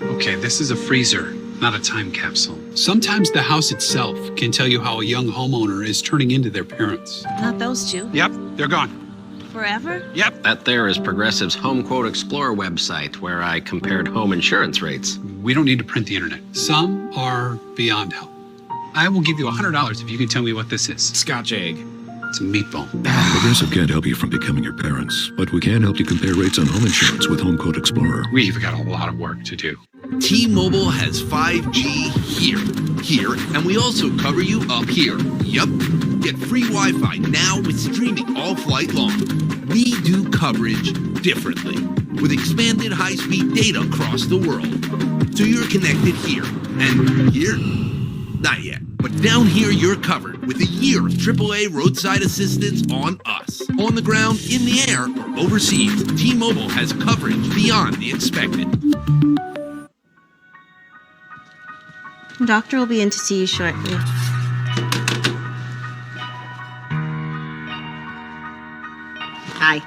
Okay, this is a freezer, not a time capsule. Sometimes the house itself can tell you how a young homeowner is turning into their parents. Not those two. Yep, they're gone. Forever? Yep. That there is Progressive's Home Quote Explorer website where I compared home insurance rates. We don't need to print the internet. Some are beyond help. I will give you $100 if you can tell me what this is. Scotch egg. It's a meatball. Progressive can't help you from becoming your parents, but we can help you compare rates on home insurance with Home Quote Explorer. We've got a lot of work to do. T-Mobile has 5G here, and we also cover you up here. Yup. Get free Wi-Fi now with streaming all flight long. We do coverage differently with expanded high-speed data across the world. So you're connected here, and here, not yet. But down here, you're covered with a year of AAA roadside assistance on us. On the ground, in the air, or overseas, T-Mobile has coverage beyond the expected. Doctor will be in to see you shortly. Hi.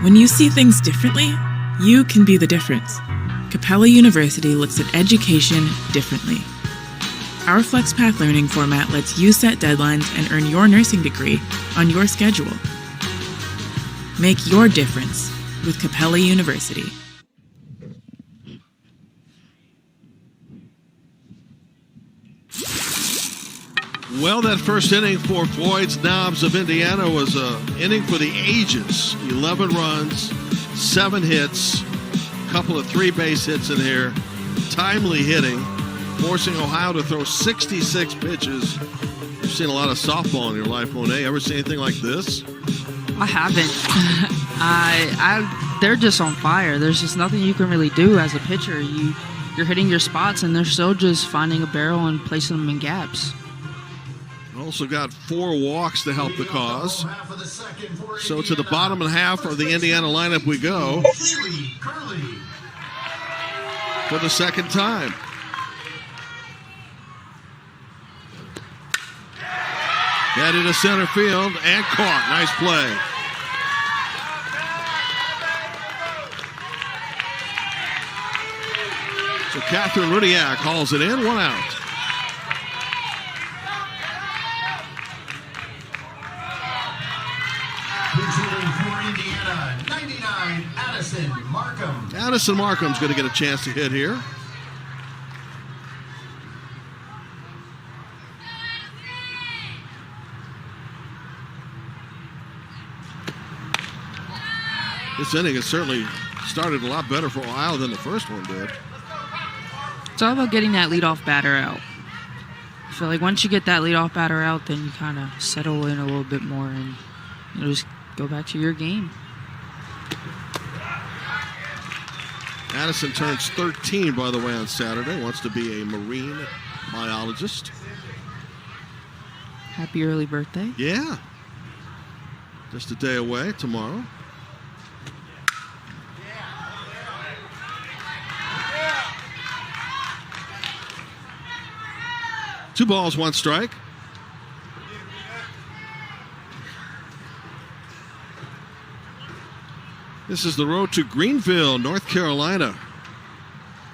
When you see things differently, you can be the difference. Capella University looks at education differently. Our FlexPath learning format lets you set deadlines and earn your nursing degree on your schedule. Make your difference with Capella University. Well, that first inning for Floyd's Knobs of Indiana was an inning for the ages. 11 runs, 7 hits, a couple of 3-base hits in here, timely hitting, forcing Ohio to throw 66 pitches. You've seen a lot of softball in your life, Monet. Ever seen anything like this? I haven't. They're just on fire. There's just nothing you can really do as a pitcher. You're hitting your spots, and they're still just finding a barrel and placing them in gaps. Also got 4 walks to help the cause. So to the bottom and half of the Indiana lineup we go for the second time. Headed to center field and caught. Nice play. So Catherine Rudiak hauls it in, 1 out. Indiana, 99, Addison Markham. Addison Markham's going to get a chance to hit here. This inning has certainly started a lot better for Ohio than the first one did. It's all about getting that leadoff batter out. I feel like once you get that leadoff batter out, then you kind of settle in a little bit more and just go back to your game. Addison turns 13, by the way, on Saturday. Wants to be a marine biologist. Happy early birthday. Yeah. Just a day away tomorrow. Two balls, 1 strike. This is the road to Greenville, North Carolina,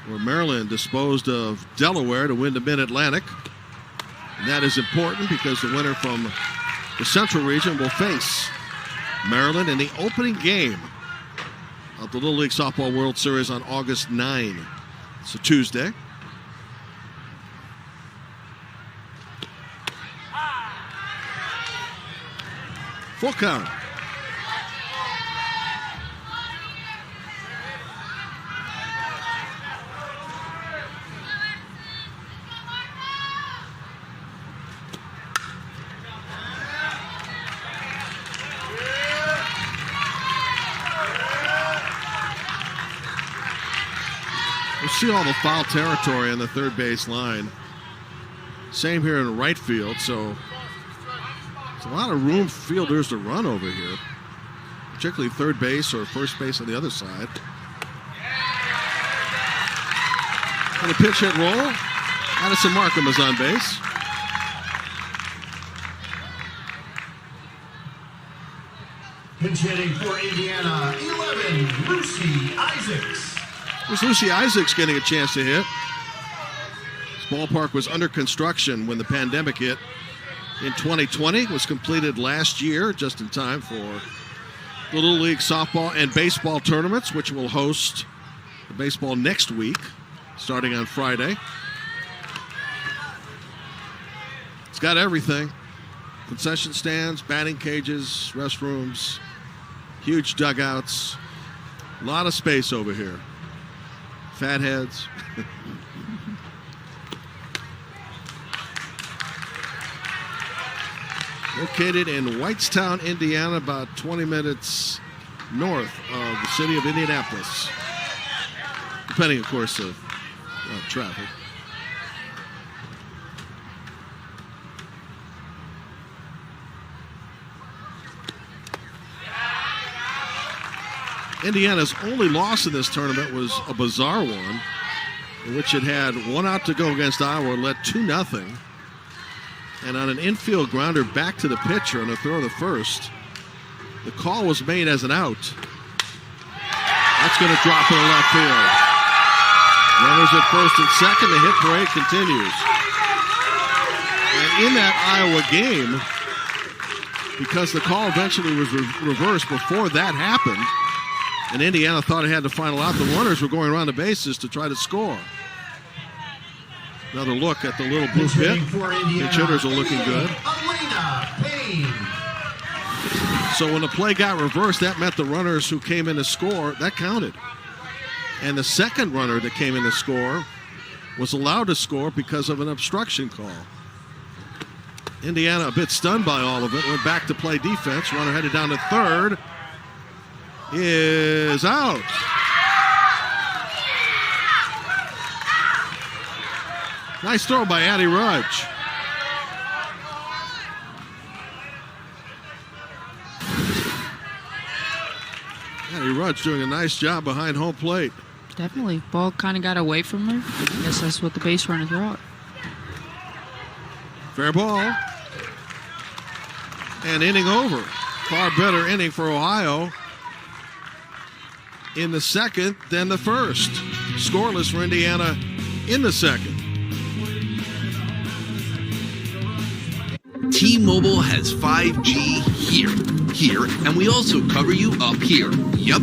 where Maryland disposed of Delaware to win the Mid-Atlantic. And that is important because the winner from the Central region will face Maryland in the opening game of the Little League Softball World Series on August 9. It's a Tuesday. Full count. You see all the foul territory on the third base line. Same here in right field, so there's a lot of room for fielders to run over here, particularly third base or first base on the other side. And a pitch hit roll. Addison Markham is on base. Pinch hitting for Indiana, 11, Lucy Isaacs. There's Lucy Isaacs getting a chance to hit. This ballpark was under construction when the pandemic hit in 2020. It was completed last year, just in time for the Little League softball and baseball tournaments, which will host the baseball next week, starting on Friday. It's got everything. Concession stands, batting cages, restrooms, huge dugouts. A lot of space over here. Fatheads. Located in Whitestown, Indiana, about 20 minutes north of the city of Indianapolis. Depending, of course, of traffic. Indiana's only loss in this tournament was a bizarre one, in which it had 1 out to go against Iowa, led 2-0. And on an infield grounder back to the pitcher on a throw to first, the call was made as an out. That's going to drop in the left field. Runners at first and second. The hit parade continues. And in that Iowa game, because the call eventually was reversed before that happened, and Indiana thought it had the final out, the runners were going around the bases to try to score. Another look at the little blue pit. Pitch hitters are looking good. So when the play got reversed, that meant the runners who came in to score, that counted. And the second runner that came in to score was allowed to score because of an obstruction call. Indiana, a bit stunned by all of it, went back to play defense. Runner headed down to third. Is out. Nice throw by Addie Rudge. Addie Rudge doing a nice job behind home plate. Definitely. Ball kind of got away from her. I guess that's what the base runner thought. Fair ball. And inning over. Far better inning for Ohio in the second than the first. Scoreless for Indiana in the second. T-Mobile has 5G here, and we also cover you up here. Yup.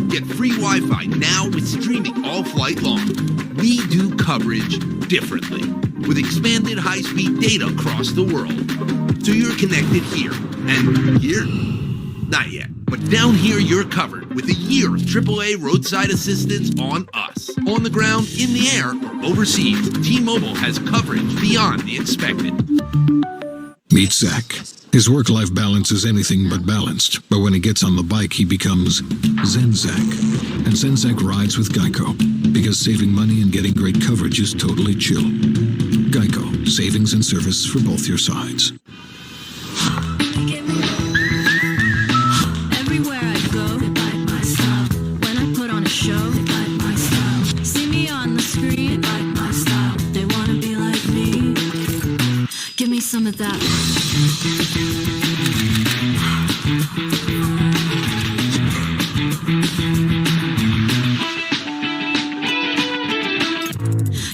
Get free Wi-Fi now with streaming all flight long. We do coverage differently, with expanded high-speed data across the world. So you're connected here, and here? Not yet. But down here, you're covered with a year of AAA roadside assistance on us. On the ground, in the air, or overseas, T-Mobile has coverage beyond the expected. Meet Zach. His work-life balance is anything but balanced, but when he gets on the bike, he becomes Zen Zach. And Zen Zach rides with Geico, because saving money and getting great coverage is totally chill. Geico, savings and service for both your sides. Everywhere I go, they like my style. When I put on a show, they like my style. See me on the screen, they like my style. They wanna be like me. Give me some of that.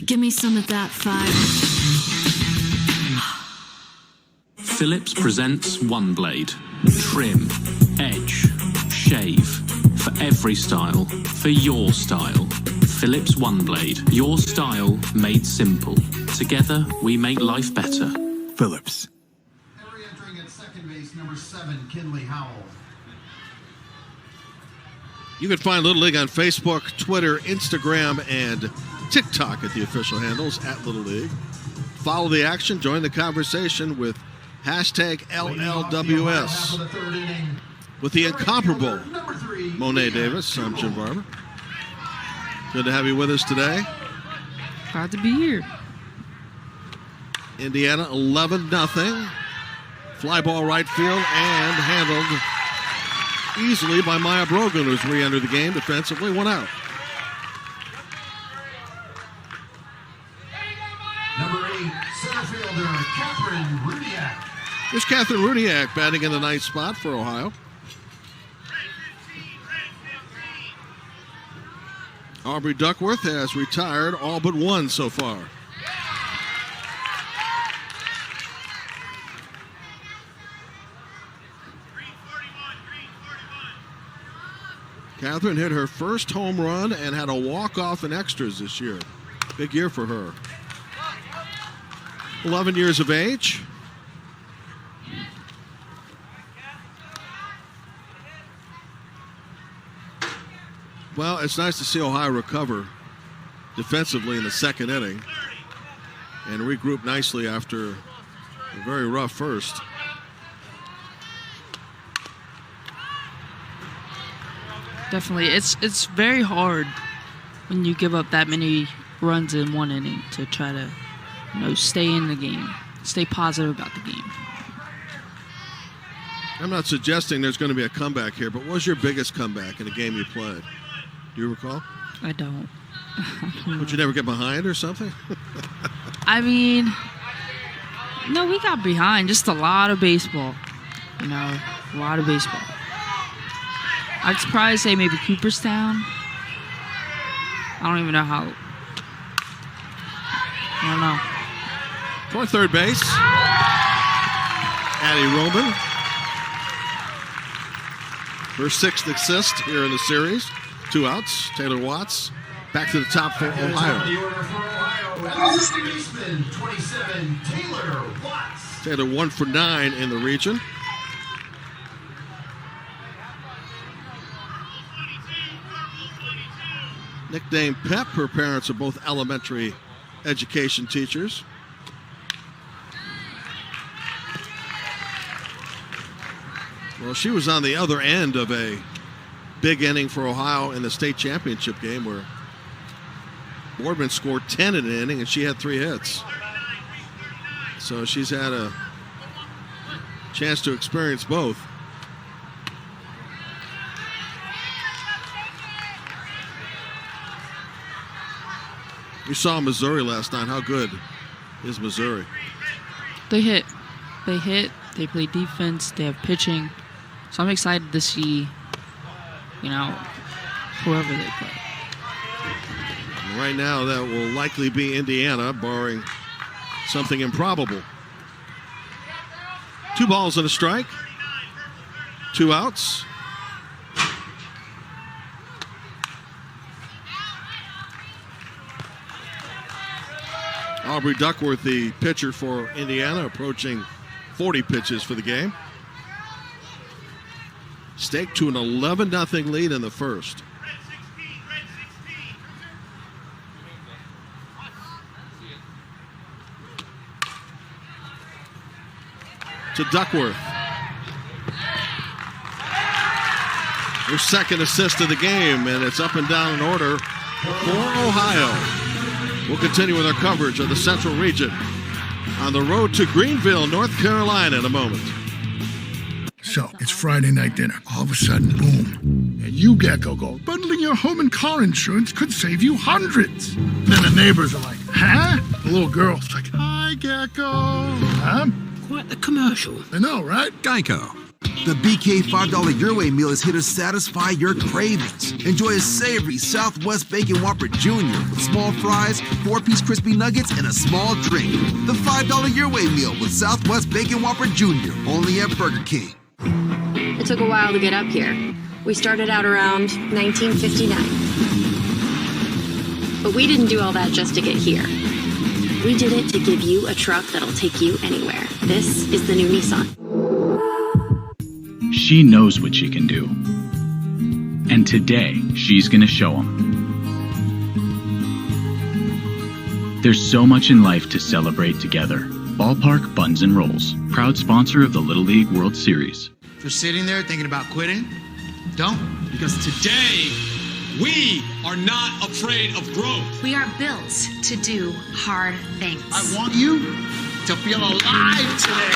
Give me some of that fire. Philips presents One Blade. Trim, edge, shave. For every style, for your style. Philips One Blade. Your style made simple. Together, we make life better. Philips. Entering at second base, number 7, Kinley Howell. You can find Little League on Facebook, Twitter, Instagram, and TikTok at the official handles at Little League. Follow the action, join the conversation with hashtag LLWS. With the incomparable Monet Davis, I'm Jim Barber. Good to have you with us today. Glad to be here. Indiana 11-0. Fly ball right field and handled easily by Maya Brogan, who's re-entered the game defensively. 1 out. Catherine Rudiak. Here's Catherine Rudiak batting in the ninth spot for Ohio. Aubrey Duckworth has retired all but one so far. Catherine hit her first home run and had a walk-off in extras this year. Big year for her. 11 years of age. Well, it's nice to see Ohio recover defensively in the second inning and regroup nicely after a very rough first. Definitely. It's very hard when you give up that many runs in one inning to try to, stay in the game, stay positive about the game. I'm not suggesting there's going to be a comeback here, but what was your biggest comeback in a game you played? Do you recall? I don't. Would you never get behind or something? I mean, no, we got behind. Just a lot of baseball. A lot of baseball. I'd probably say maybe Cooperstown. I don't even know how. I don't know. For third base, Addie Roman. Her sixth assist here in the series. 2 outs. Taylor Watts back to the top for Ohio. Baseman, 27, Taylor Watts. Taylor 1 for 9 in the region. Nicknamed Pep, her parents are both elementary education teachers. Well, she was on the other end of a big inning for Ohio in the state championship game where Boardman scored 10 in an inning and she had 3 hits. So she's had a chance to experience both. We saw Missouri last night. How good is Missouri? They hit. They play defense. They have pitching. So I'm excited to see, whoever they play. And right now, that will likely be Indiana, barring something improbable. 2 balls and a strike. 2 outs. Aubrey Duckworth, the pitcher for Indiana, approaching 40 pitches for the game. Staked to an 11-0 lead in the first. To Duckworth. Her second assist of the game, and it's up and down in order for Ohio. We'll continue with our coverage of the Central Region on the road to Greenville, North Carolina in a moment. So, it's Friday night dinner. All of a sudden, boom. And you, Gecko, go, bundling your home and car insurance could save you hundreds. Then the neighbors are like, huh? The little girl's like, hi, Gecko. Huh? Quite the commercial. I know, right? Geico. The BK $5 Your Way meal is here to satisfy your cravings. Enjoy a savory Southwest Bacon Whopper Jr. with small fries, 4-piece crispy nuggets, and a small drink. The $5 Your Way meal with Southwest Bacon Whopper Jr. only at Burger King. It took a while to get up here. We started out around 1959. But we didn't do all that just to get here. We did it to give you a truck that'll take you anywhere. This is the new Nissan. She knows what she can do. And today, she's gonna show them. There's so much in life to celebrate together. Ballpark Buns and Rolls, proud sponsor of the Little League World Series. If you're sitting there thinking about quitting, don't. Because today, we are not afraid of growth. We are built to do hard things. I want you to feel alive today.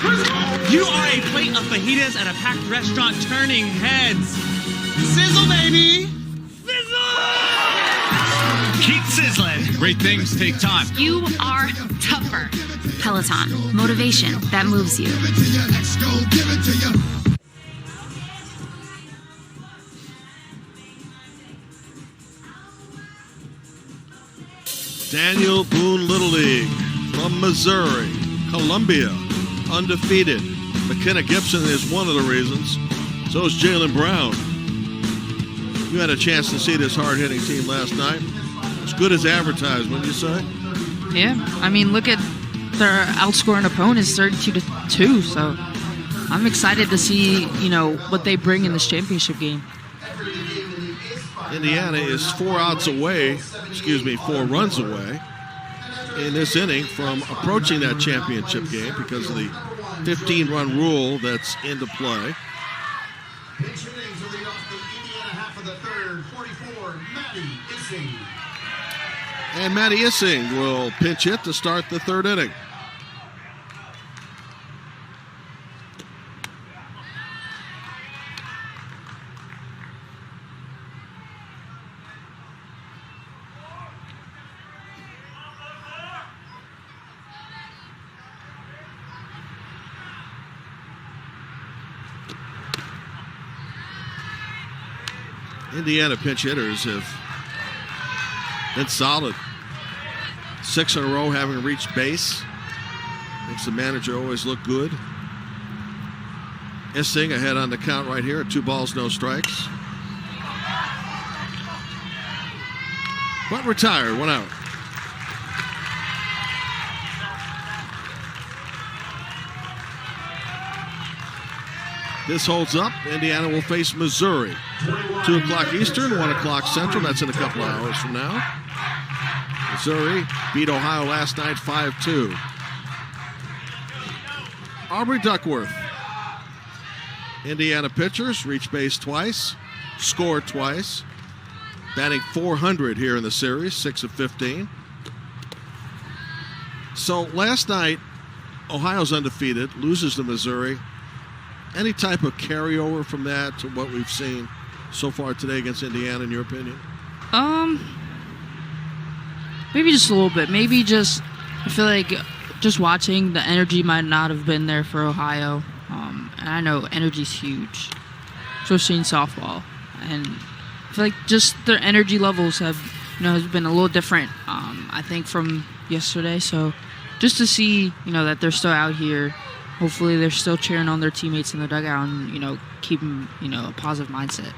You are a plate of fajitas at a packed restaurant turning heads. Sizzle, baby! Keep sizzling. Great things take time. You are tougher Peloton, motivation that moves you. Daniel Boone Little League from Missouri, Columbia, undefeated. McKenna Gibson is one of the reasons. So is Jalen Brown. You had a chance to see this hard-hitting team last night. As good as advertised, wouldn't you say? Yeah, I mean, look at their outscoring opponents 32-2. So I'm excited to see, what they bring in this championship game. Indiana is 4 runs away in this inning from approaching that championship game because of the 15-run rule that's into play. And Matty Issing will pinch hit to start the third inning. Indiana pinch hitters have been solid. 6 in a row having reached base. Makes the manager always look good. Issing ahead on the count right here. 2 balls, no strikes. But retired, 1 out. This holds up. Indiana will face Missouri. 2 o'clock Eastern, 1 o'clock Central. That's in a couple of hours from now. Missouri beat Ohio last night 5-2. Aubrey Duckworth. Indiana pitchers reached base twice, scored twice. Batting .400 here in the series, 6 of 15. So last night, Ohio's undefeated, loses to Missouri. Any type of carryover from that to what we've seen so far today against Indiana, in your opinion? Maybe just a little bit. Maybe just, I feel like just watching, the energy might not have been there for Ohio. And I know energy's huge, especially in softball. And I feel like just their energy levels have, has been a little different, I think, from yesterday. So just to see, that they're still out here. Hopefully they're still cheering on their teammates in the dugout and, keeping, a positive mindset.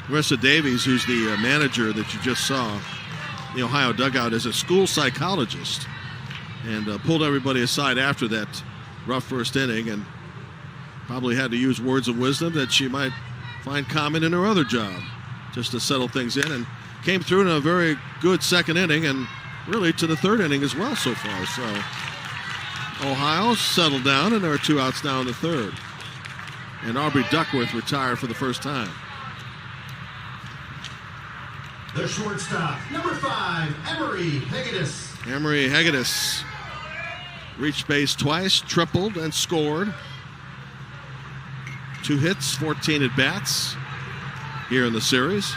Marissa Davies, who's the manager that you just saw, the Ohio dugout, is a school psychologist and pulled everybody aside after that rough first inning and probably had to use words of wisdom that she might find common in her other job just to settle things in, and came through in a very good second inning and really to the third inning as well so far. So Ohio settled down, and there are 2 outs now in the third. And Aubrey Duckworth retired for the first time. The shortstop, number 5, Emery Hegedus. Emery Hegedus reached base twice, tripled, and scored. 2 hits, 14 at-bats here in the series.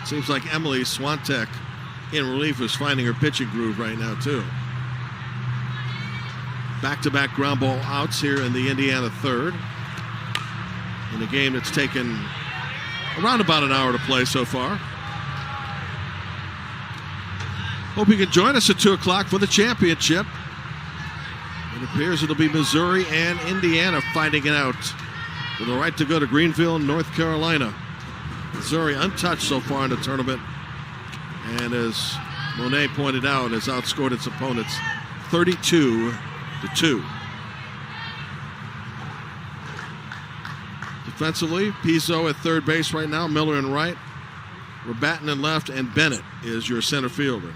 Seems like Emily Swantek in relief is finding her pitching groove right now, too. Back-to-back ground ball outs here in the Indiana third. In a game that's taken around about an hour to play so far. Hope you can join us at 2 o'clock for the championship. It appears it'll be Missouri and Indiana fighting it out for the right to go to Greenville, North Carolina. Missouri untouched so far in the tournament, and as Monet pointed out, has outscored its opponents 32-2. Defensively, Pizzo at third base right now, Miller in right, Rabatin in left, and Bennett is your center fielder.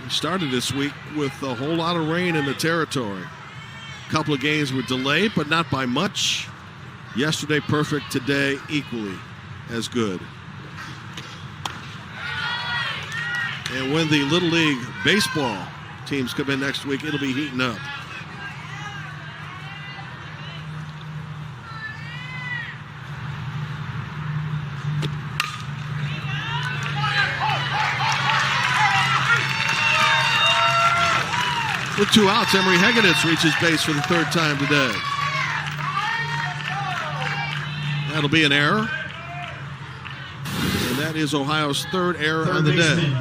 We started this week with a whole lot of rain in the territory. A couple of games were delayed, but not by much. Yesterday perfect, today equally as good. And when the Little League baseball teams come in next week, it'll be heating up. With 2 outs, Emory Hegedus reaches base for the 3rd time today. That'll be an error. And that is Ohio's 3rd error on the day.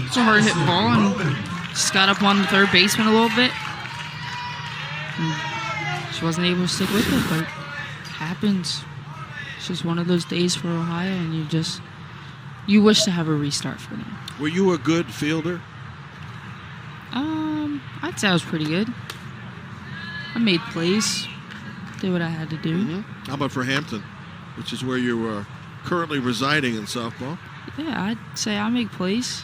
It's a hard hit ball, and just got up on the third baseman a little bit. She wasn't able to stick with it, but it happens. It's just one of those days for Ohio, and you wish to have a restart for them. Were you a good fielder? I'd say I was pretty good. I made plays, did what I had to do. How about for Hampton, which is where you are currently residing in softball? Yeah, I'd say I make plays.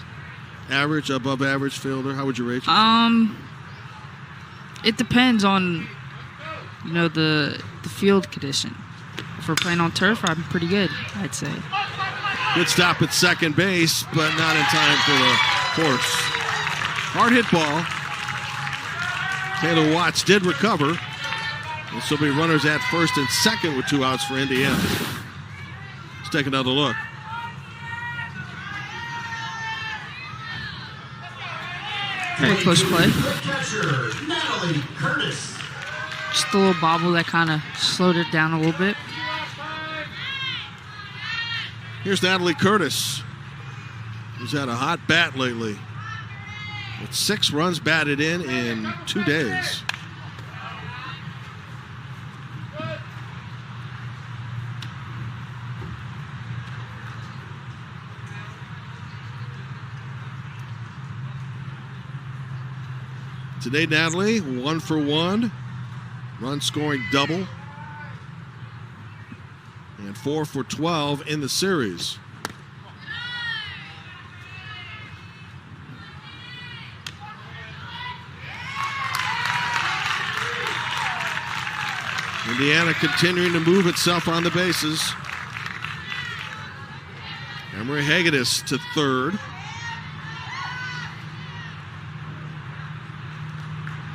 Average, above average fielder. How would you rate yourself? It depends on, the field condition. If we're playing on turf, I'm pretty good, I'd say. Good stop at second base, but not in time for the horse. Hard hit ball. Taylor Watts did recover. This will be runners at first and second with 2 outs for Indiana. Let's take another look. Very close play. Catcher, Natalie Curtis. Just a little bobble that kind of slowed it down a little bit. Here's Natalie Curtis, who's had a hot bat lately. With 6 runs batted in 2 days. Today, Natalie, 1 for 1. Run scoring double. And 4 for 12 in the series. Indiana continuing to move itself on the bases. Emory Hegedus to third.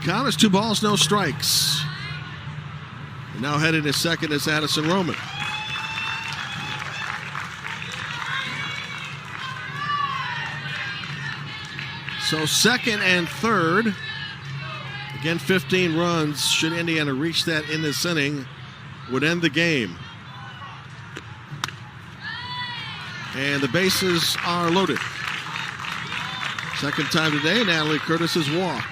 Count is 2 balls, no strikes. And now headed to second is Addison Roman. So second and third. Again, 15 runs. Should Indiana reach that in this inning, would end the game. And the bases are loaded. Second time today, Natalie Curtis has walked.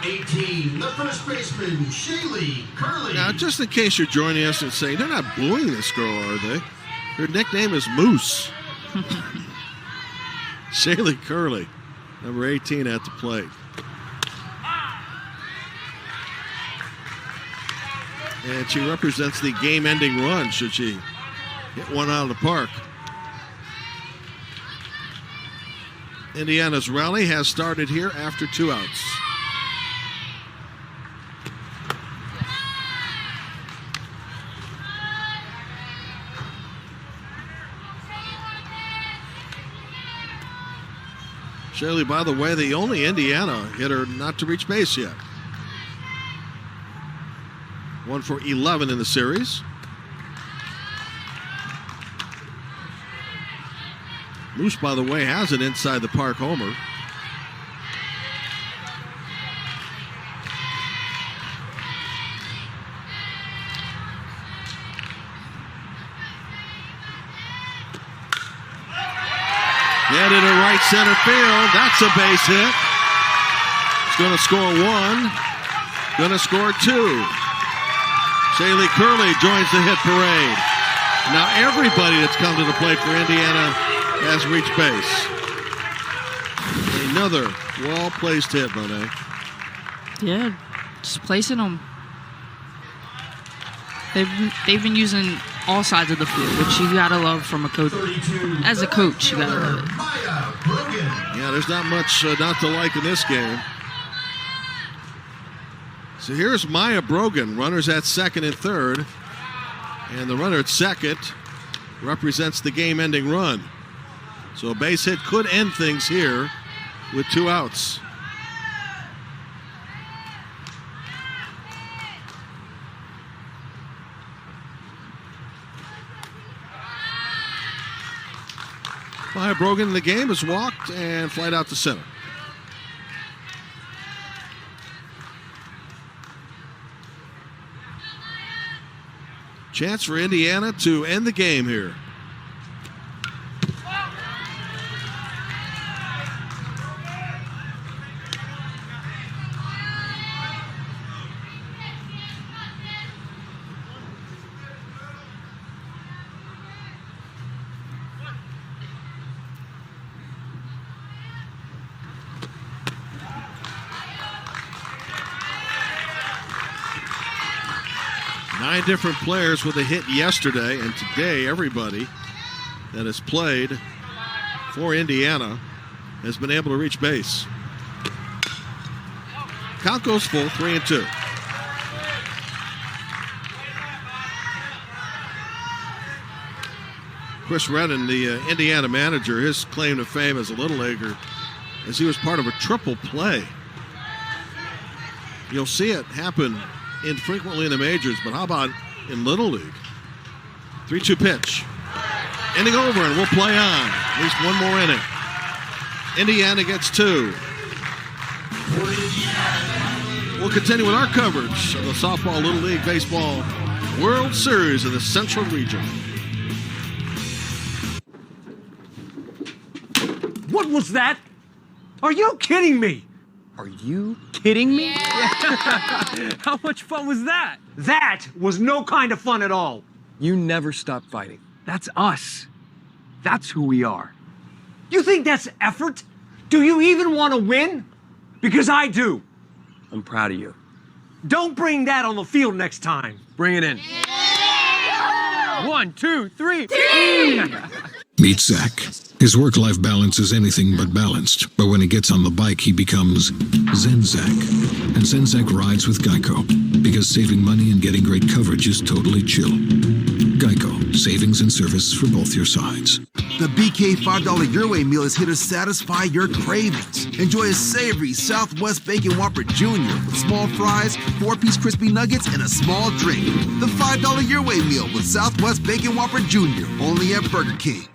The first baseman, Shaylee Curley. Now, just in case you're joining us and saying, they're not booing this girl, are they? Her nickname is Moose. Shaylee Curley, number 18 at the plate. And she represents the game-ending run should she get one out of the park. Indiana's rally has started here after 2 outs. Shaylee, by the way, the only Indiana hitter not to reach base yet. 1 for 11 in the series. Moose, by the way, has an inside the park homer. Headed to right center field. That's a base hit. It's going to score 1. Going to score 2. Shaylee Curley joins the hit parade. Now everybody that's come to the plate for Indiana has reached base. Another well-placed hit, Monet. Yeah, just placing them. They've been using all sides of the field, which you gotta love from a coach. As a coach, you gotta love it. Yeah, there's not much not to like in this game. So here's Maya Brogan, runners at second and third. And the runner at second represents the game-ending run. So a base hit could end things here with 2 outs. By Brogan, the game is walked and flight out to center. Chance for Indiana to end the game here. Nine different players with a hit yesterday, and today everybody that has played for Indiana has been able to reach base. Count goes full, 3-2. Chris Redden, the Indiana manager, his claim to fame as a Little Leaguer is he was part of a triple play. You'll see it happen infrequently in the majors, but how about in Little League? 3-2 pitch. Inning over, and we'll play on. At least one more inning. Indiana gets 2. We'll continue with our coverage of the Softball Little League Baseball World Series in the Central Region. What was that? Are you kidding me? Are you kidding me? How much fun was that? That was no kind of fun at all. You never stop fighting. That's us. That's who we are. You think that's effort? Do you even want to win? Because I do. I'm proud of you. Don't bring that on the field next time. Bring it in. 1, 2, 3. Meet Zach. His work-life balance is anything but balanced, but when he gets on the bike, he becomes Zen-Zach. And Zen-Zach rides with Geico, because saving money and getting great coverage is totally chill. Geico, savings and service for both your sides. The BK $5 Your Way meal is here to satisfy your cravings. Enjoy a savory Southwest Bacon Whopper Jr. with small fries, 4-piece crispy nuggets, and a small drink. The $5 Your Way meal with Southwest Bacon Whopper Jr. only at Burger King.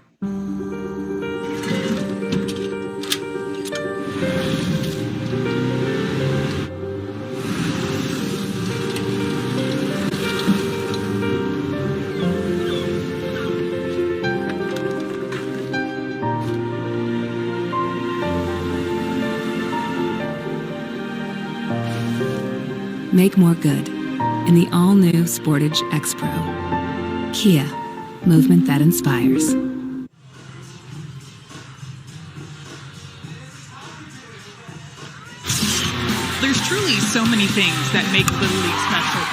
Make more good in the all-new Sportage X-Pro. Kia, movement that inspires. There's truly so many things that make Little League special.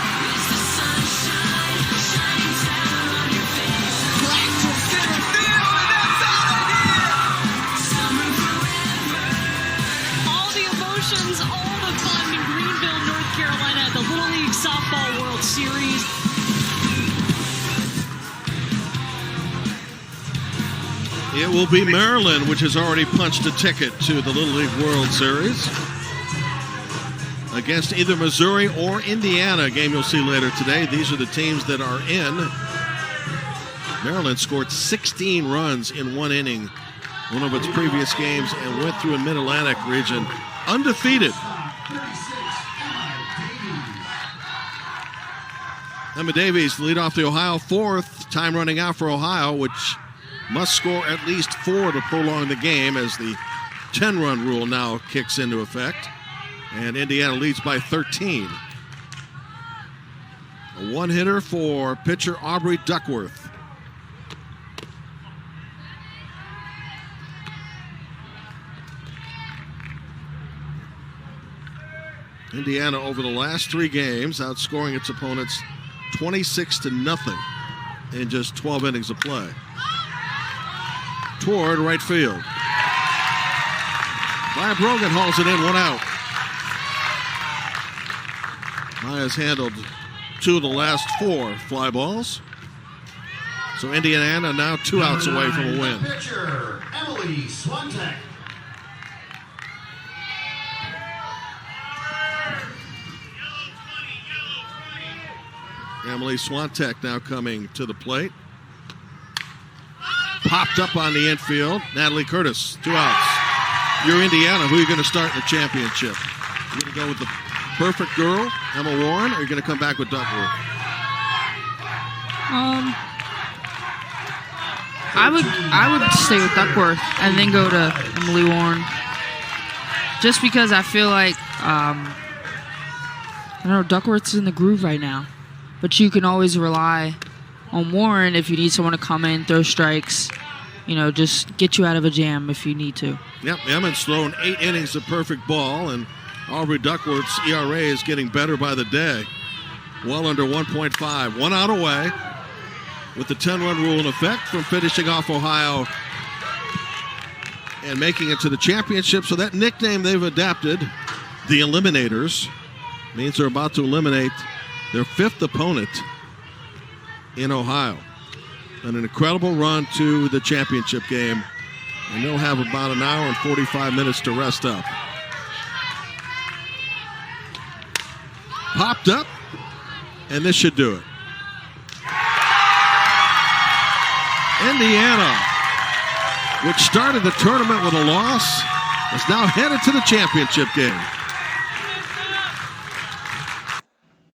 All the emotions, all the fun in Greenville, North Carolina, the Little League Softball World Series. It will be Maryland, which has already punched a ticket to the Little League World Series against either Missouri or Indiana, a game you'll see later today. These are the teams that are in. Maryland scored 16 runs in one inning, one of its previous games, and went through a Mid-Atlantic region undefeated. Emma Davies lead off the Ohio fourth. Time running out for Ohio, which must score at least 4 to prolong the game as the 10-run rule now kicks into effect. And Indiana leads by 13. A one-hitter for pitcher Aubrey Duckworth. Indiana over the last 3 games outscoring its opponents 26-0 in just 12 innings of play. Toward right field. Maya Brogan hauls it in, 1 out. Maya's handled 2 of the last 4 fly balls. So Indiana now 2 outs away from a win. Pitcher, Emily Swantek. Emily Swantek now coming to the plate. popped up on the infield. Natalie Curtis, 2 outs. You're Indiana. Who are you going to start in the championship? You're going to go with the perfect girl, Emma Warren, or are you going to come back with Duckworth? I would stay with Duckworth and then go to Emily Warren. Just because I feel like I don't know, Duckworth's in the groove right now. But you can always rely on Warren if you need someone to come in, throw strikes, just get you out of a jam if you need to. Yep, Emmett's thrown 8 innings of perfect ball, and Aubrey Duckworth's ERA is getting better by the day. Well under 1.5. 1 out away with the 10-run rule in effect from finishing off Ohio and making it to the championship. So that nickname they've adapted, the Eliminators, means they're about to eliminate their 5th opponent in Ohio. An incredible run to the championship game, and they'll have about an hour and 45 minutes to rest up. Popped up, and this should do it. Indiana, which started the tournament with a loss, is now headed to the championship game.